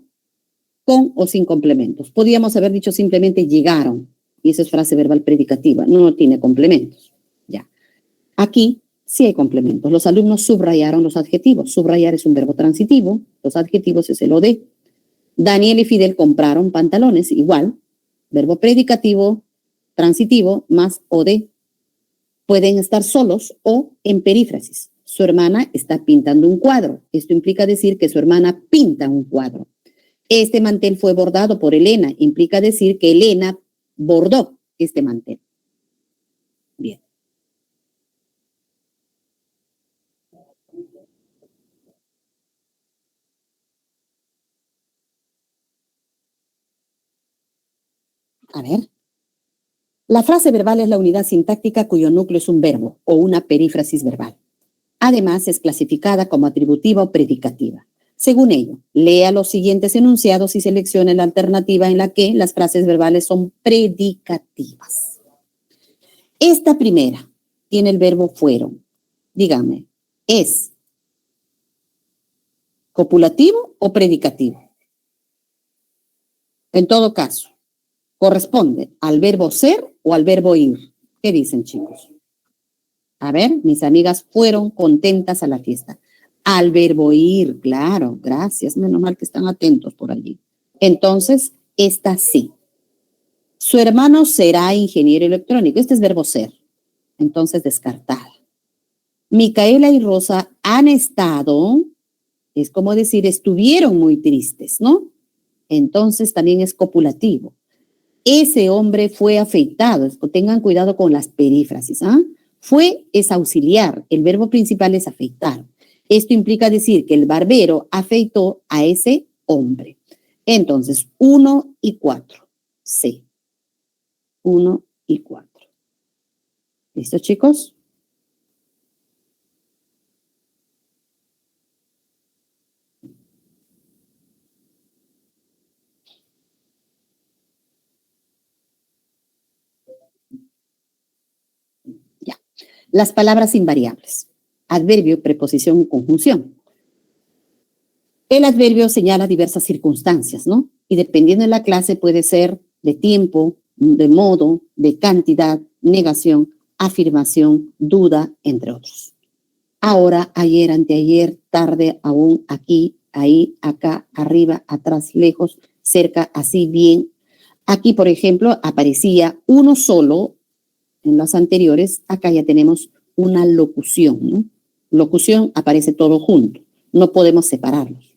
con o sin complementos. Podríamos haber dicho simplemente llegaron, y esa es frase verbal predicativa, no tiene complementos. Ya. Aquí sí hay complementos. Los alumnos subrayaron los adjetivos. Subrayar es un verbo transitivo, los adjetivos es el o de. Daniel y Fidel compraron pantalones, igual, verbo predicativo, transitivo, más o de. Pueden estar solos o en perífrasis. Su hermana está pintando un cuadro. Esto implica decir que su hermana pinta un cuadro. Este mantel fue bordado por Elena. Implica decir que Elena bordó este mantel. Bien. A ver. La frase verbal es la unidad sintáctica cuyo núcleo es un verbo o una perífrasis verbal. Además, es clasificada como atributiva o predicativa. Según ello, lea los siguientes enunciados y seleccione la alternativa en la que las frases verbales son predicativas. Esta primera tiene el verbo fueron. Dígame, ¿es copulativo o predicativo? En todo caso, ¿corresponde al verbo ser o al verbo ir? ¿Qué dicen, chicos? A ver, mis amigas fueron contentas a la fiesta. Al verbo ir, claro, gracias, menos mal que están atentos por allí. Entonces, esta sí. Su hermano será ingeniero electrónico. Este es verbo ser. Entonces, descartada. Micaela y Rosa han estado, es como decir, estuvieron muy tristes, ¿no? Entonces, también es copulativo. Ese hombre fue afeitado. Tengan cuidado con las perífrasis, ¿ah? Fue es auxiliar. El verbo principal es afeitar. Esto implica decir que el barbero afeitó a ese hombre. Entonces, 1 y 4. C. 1 y 4. ¿Listo, chicos? Ya. Las palabras invariables. Adverbio, preposición y conjunción. El adverbio señala diversas circunstancias, ¿no? Y dependiendo de la clase puede ser de tiempo, de modo, de cantidad, negación, afirmación, duda, entre otros. Ahora, ayer, anteayer, tarde, aún, aquí, ahí, acá, arriba, atrás, lejos, cerca, así, bien. Aquí, por ejemplo, aparecía uno solo en las anteriores. Acá ya tenemos una locución, ¿no? Locución aparece todo junto. No podemos separarlos.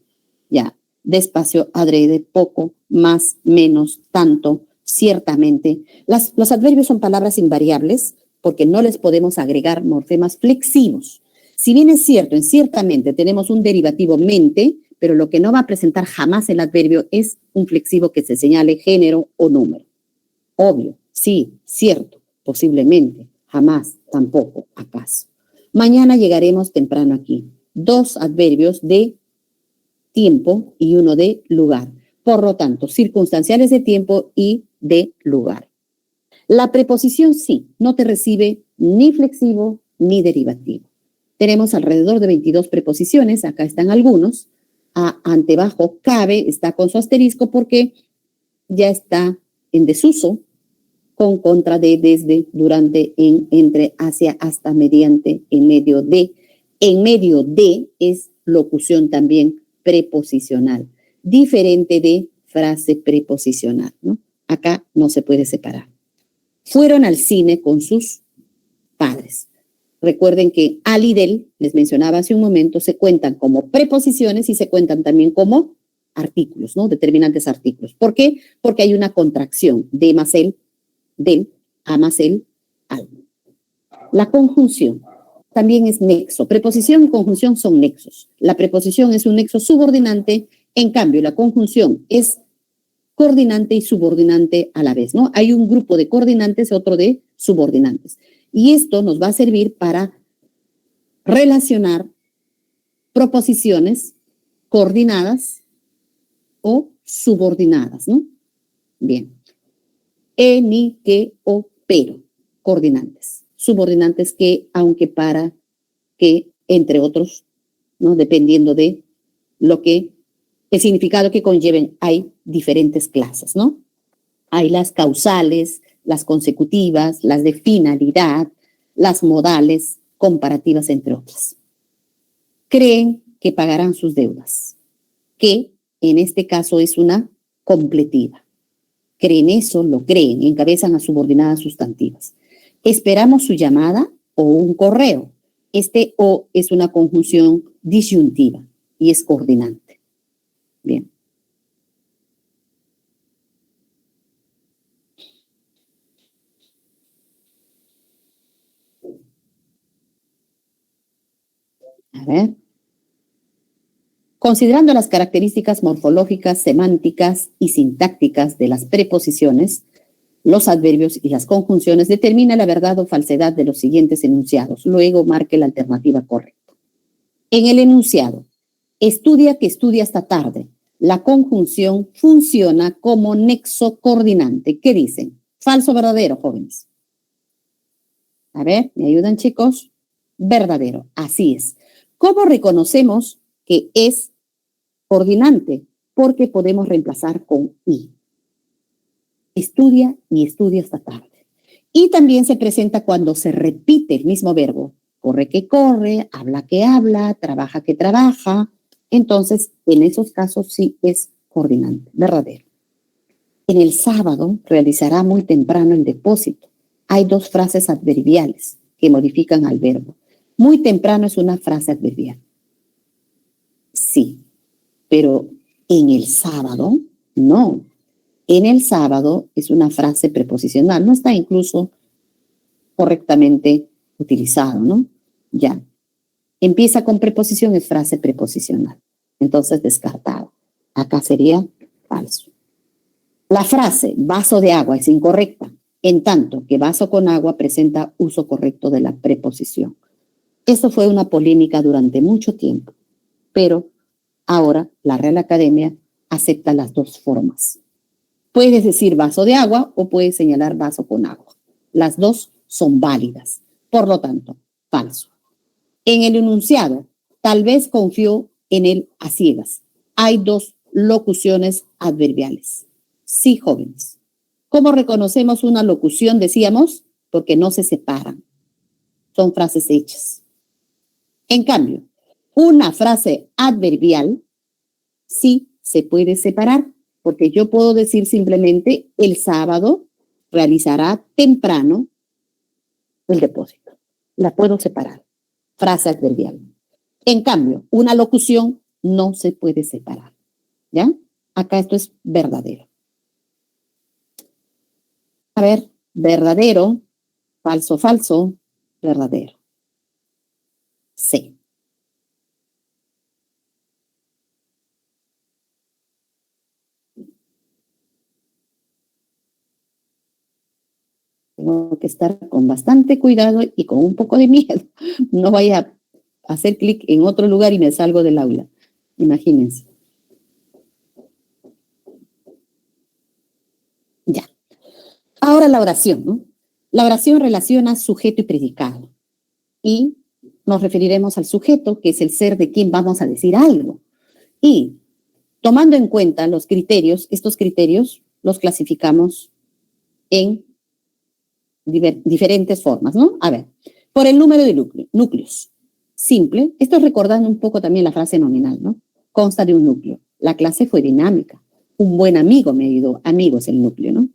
Ya, despacio, adrede, poco, más, menos, tanto, ciertamente. Los adverbios son palabras invariables porque no les podemos agregar morfemas flexivos. Si bien es cierto, en ciertamente tenemos un derivativo mente, pero lo que no va a presentar jamás el adverbio es un flexivo que se señale género o número. Obvio, sí, cierto, posiblemente, jamás, tampoco, acaso. Mañana llegaremos temprano aquí. 2 adverbios de tiempo y uno de lugar. Por lo tanto, circunstanciales de tiempo y de lugar. La preposición sí, no te recibe ni flexivo ni derivativo. Tenemos alrededor de 22 preposiciones, acá están algunos. A, ante, bajo, cabe, está con su asterisco porque ya está en desuso, con, contra, de, desde, durante, en, entre, hacia, hasta, mediante, en medio de. En medio de es locución también preposicional, diferente de frase preposicional, ¿no? Acá no se puede separar. Fueron al cine con sus padres. Recuerden que al y del, les mencionaba hace un momento, se cuentan como preposiciones y se cuentan también como artículos, ¿no? Determinantes artículos. ¿Por qué? Porque hay una contracción de más el, del, a más el, al. La conjunción también es nexo. Preposición y conjunción son nexos. La preposición es un nexo subordinante, en cambio la conjunción es coordinante y subordinante a la vez, ¿no? Hay un grupo de coordinantes y otro de subordinantes. Y esto nos va a servir para relacionar proposiciones coordinadas o subordinadas, ¿no? Bien. Ni, que, o, pero. Coordinantes. Subordinantes que, aunque, para, que, entre otros, ¿no? Dependiendo de lo que, el significado que conlleven, hay diferentes clases, ¿no? Hay las causales, las consecutivas, las de finalidad, las modales, comparativas, entre otras. Creen que pagarán sus deudas, que en este caso es una completiva. Creen eso, lo creen, encabezan a subordinadas sustantivas. Esperamos su llamada o un correo. Este o es una conjunción disyuntiva y es coordinante. Bien. A ver. Considerando las características morfológicas, semánticas y sintácticas de las preposiciones, los adverbios y las conjunciones, determina la verdad o falsedad de los siguientes enunciados. Luego marque la alternativa correcta. En el enunciado, estudia que estudia esta tarde. La conjunción funciona como nexo coordinante. ¿Qué dicen? ¿Falso o verdadero, jóvenes? A ver, ¿me ayudan, chicos? Verdadero, así es. ¿Cómo reconocemos que es coordinante? Porque podemos reemplazar con y. Estudia y estudia esta tarde. Y también se presenta cuando se repite el mismo verbo. Corre que corre, habla que habla, trabaja que trabaja. Entonces, en esos casos sí es coordinante, verdadero. En el sábado realizará muy temprano el depósito. Hay dos frases adverbiales que modifican al verbo. Muy temprano es una frase adverbial. Sí, pero en el sábado, no. En el sábado es una frase preposicional. No está incluso correctamente utilizado, ¿no? Ya. Empieza con preposición, es frase preposicional. Entonces, descartado. Acá sería falso. La frase vaso de agua es incorrecta, en tanto que vaso con agua presenta uso correcto de la preposición. Esto fue una polémica durante mucho tiempo, pero ahora la Real Academia acepta las dos formas. Puedes decir vaso de agua o puedes señalar vaso con agua. Las dos son válidas. Por lo tanto, falso. En el enunciado, tal vez confió en él a ciegas. Hay dos locuciones adverbiales. Sí, jóvenes. ¿Cómo reconocemos una locución? Decíamos, porque no se separan. Son frases hechas. En cambio, una frase adverbial sí se puede separar, porque yo puedo decir simplemente el sábado realizará temprano el depósito. La puedo separar. Frase adverbial. En cambio, una locución no se puede separar. ¿Ya? Acá esto es verdadero. A ver, verdadero, falso, falso, verdadero. Sí. Tengo que estar con bastante cuidado y con un poco de miedo. No vaya a hacer clic en otro lugar y me salgo del aula. Imagínense. Ya. Ahora la oración, ¿no? La oración relaciona sujeto y predicado. Y nos referiremos al sujeto, que es el ser de quien vamos a decir algo. Y tomando en cuenta los criterios, estos criterios los clasificamos en diferentes formas, ¿no? A ver, por el número de núcleos. Simple, esto es recordando un poco también la frase nominal, ¿no? Consta de un núcleo. La clase fue dinámica. Un buen amigo me ayudó. Amigo es el núcleo, ¿no?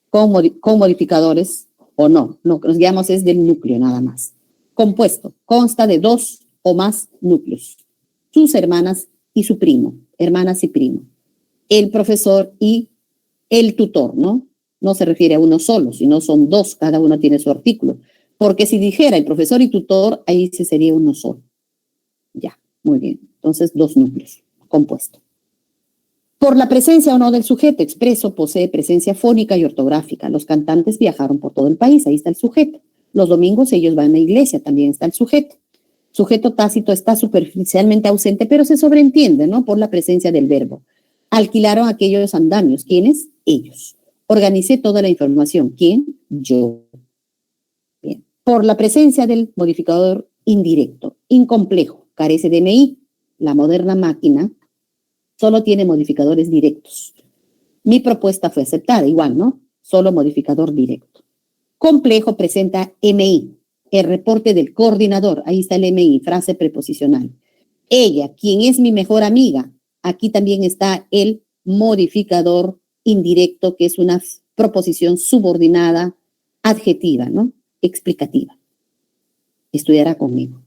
Con modificadores o no. Lo que nos guiamos es del núcleo nada más. Compuesto, consta de dos o más núcleos. Sus hermanas y su primo, hermanas y primo. El profesor y el tutor, ¿no? No se refiere a uno solo, sino son dos, cada uno tiene su artículo. Porque si dijera el profesor y tutor, ahí sí sería uno solo. Ya, muy bien. Entonces, dos núcleos compuestos. Por la presencia o no del sujeto expreso, posee presencia fónica y ortográfica. Los cantantes viajaron por todo el país, ahí está el sujeto. Los domingos ellos van a la iglesia, también está el sujeto. Sujeto tácito está superficialmente ausente, pero se sobreentiende, ¿no? Por la presencia del verbo. Alquilaron aquellos andamios. ¿Quiénes? Ellos. Organicé toda la información. ¿Quién? Yo. Bien. Por la presencia del modificador indirecto, incomplejo, carece de MI. La moderna máquina solo tiene modificadores directos. Mi propuesta fue aceptada, igual, ¿no? Solo modificador directo. Complejo presenta MI. El reporte del coordinador, ahí está el MI, frase preposicional. Ella, quien es mi mejor amiga, aquí también está el modificador indirecto, que es una proposición subordinada adjetiva, ¿no? Explicativa. Estudiará conmigo.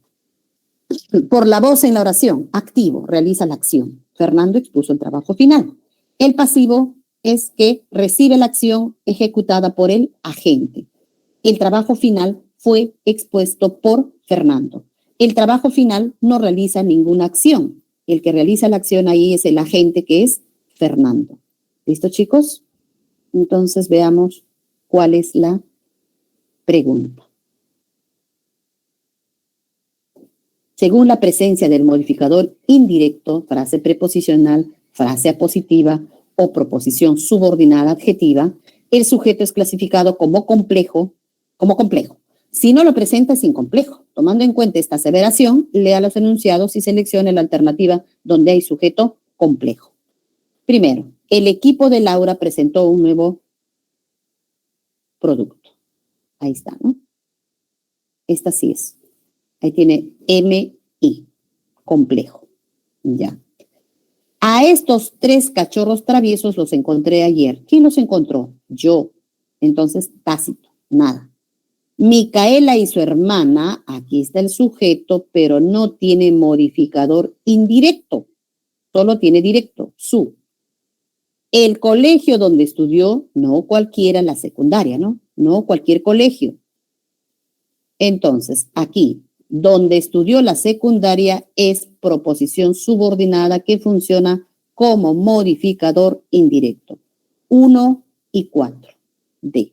Por la voz en la oración, activo, realiza la acción. Fernando expuso el trabajo final. El pasivo es que recibe la acción ejecutada por el agente. El trabajo final fue expuesto por Fernando. El trabajo final no realiza ninguna acción. El que realiza la acción ahí es el agente, que es Fernando. ¿Listo, chicos? Entonces veamos cuál es la pregunta. Según la presencia del modificador indirecto, frase preposicional, frase apositiva o proposición subordinada adjetiva, el sujeto es clasificado como complejo. Si no lo presenta, es incomplejo. Tomando en cuenta esta aseveración, lea los enunciados y seleccione la alternativa donde hay sujeto complejo. Primero, el equipo de Laura presentó un nuevo producto. Ahí está, ¿no? Esta sí es. Ahí tiene MI, complejo. Ya. A estos 3 cachorros traviesos los encontré ayer. ¿Quién los encontró? Yo. Entonces, tácito, nada. Micaela y su hermana, aquí está el sujeto, pero no tiene modificador indirecto. Solo tiene directo, su. El colegio donde estudió, no cualquiera, la secundaria, ¿no? No cualquier colegio. Entonces, aquí, donde estudió la secundaria es proposición subordinada que funciona como modificador indirecto. 1 y 4. D.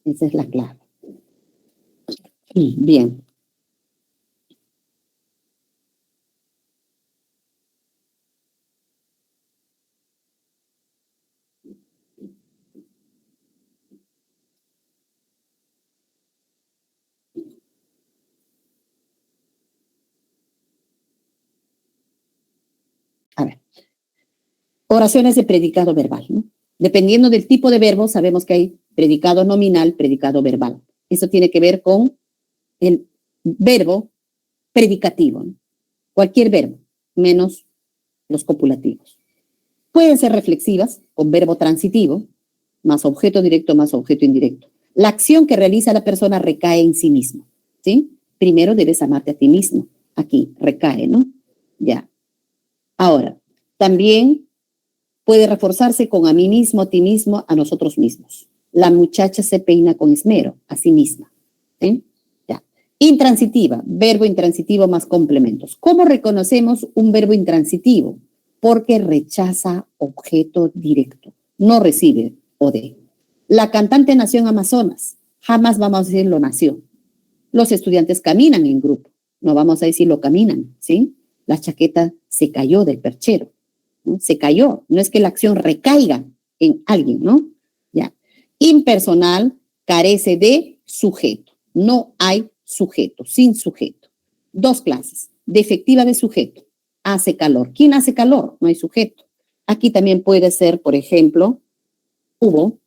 Esa es la clave. Bien. A ver. Oraciones de predicado verbal, ¿no? Dependiendo del tipo de verbo, sabemos que hay predicado nominal, predicado verbal. Eso tiene que ver con el verbo predicativo, ¿no? Cualquier verbo, menos los copulativos. Pueden ser reflexivas, con verbo transitivo, más objeto directo, más objeto indirecto. La acción que realiza la persona recae en sí mismo, ¿sí? Primero debes amarte a ti mismo. Aquí, recae, ¿no? Ya. Ahora, también puede reforzarse con a mí mismo, a ti mismo, a nosotros mismos. La muchacha se peina con esmero, a sí misma. ¿Sí? Ya. Intransitiva, verbo intransitivo más complementos. ¿Cómo reconocemos un verbo intransitivo? Porque rechaza objeto directo, no recibe OD. La cantante nació en Amazonas, jamás vamos a decir lo nació. Los estudiantes caminan en grupo, no vamos a decir lo caminan, ¿sí? La chaqueta se cayó del perchero, ¿no? Se cayó, no es que la acción recaiga en alguien, ¿no? Ya. Impersonal carece de sujeto, no hay sujeto, sin sujeto. 2 clases, defectiva de sujeto, hace calor. ¿Quién hace calor? No hay sujeto. Aquí también puede ser, por ejemplo, hubo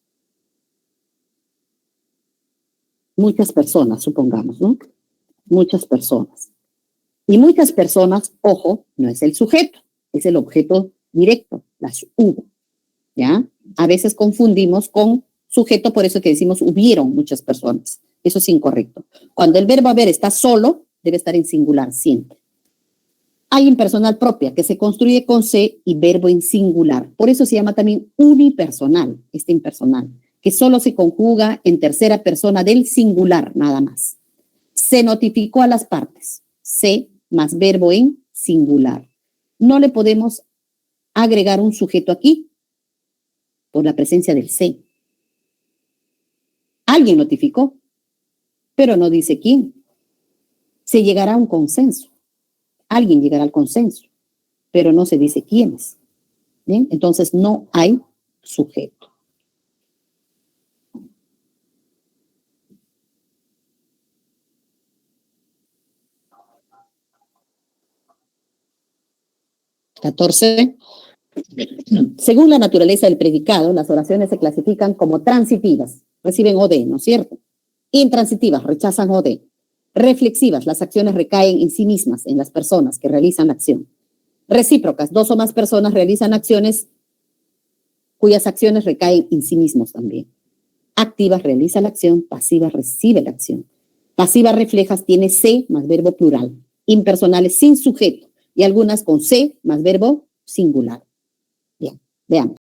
muchas personas, supongamos, ¿no? Muchas personas. Y muchas personas, ojo, no es el sujeto, es el objeto directo, las hubo, ¿ya? A veces confundimos con sujeto, por eso que decimos hubieron muchas personas. Eso es incorrecto. Cuando el verbo haber está solo, debe estar en singular siempre. Hay impersonal propia, que se construye con C y verbo en singular. Por eso se llama también unipersonal, este impersonal, que solo se conjuga en tercera persona del singular, nada más. Se notificó a las partes. Se más verbo en singular. No le podemos agregar un sujeto aquí por la presencia del se. Alguien notificó, pero no dice quién. Se llegará a un consenso. Alguien llegará al consenso, pero no se dice quiénes. Bien, entonces no hay sujeto. (14) Según la naturaleza del predicado, las oraciones se clasifican como transitivas, reciben OD, ¿no es cierto? Intransitivas, rechazan OD. Reflexivas, las acciones recaen en sí mismas, en las personas que realizan la acción. Recíprocas, dos o más personas realizan acciones cuyas acciones recaen en sí mismos también. Activas, realiza la acción. Pasivas, recibe la acción. Pasivas reflejas tiene se más verbo plural. Impersonales sin sujeto y algunas con se más verbo singular. Bien, veamos.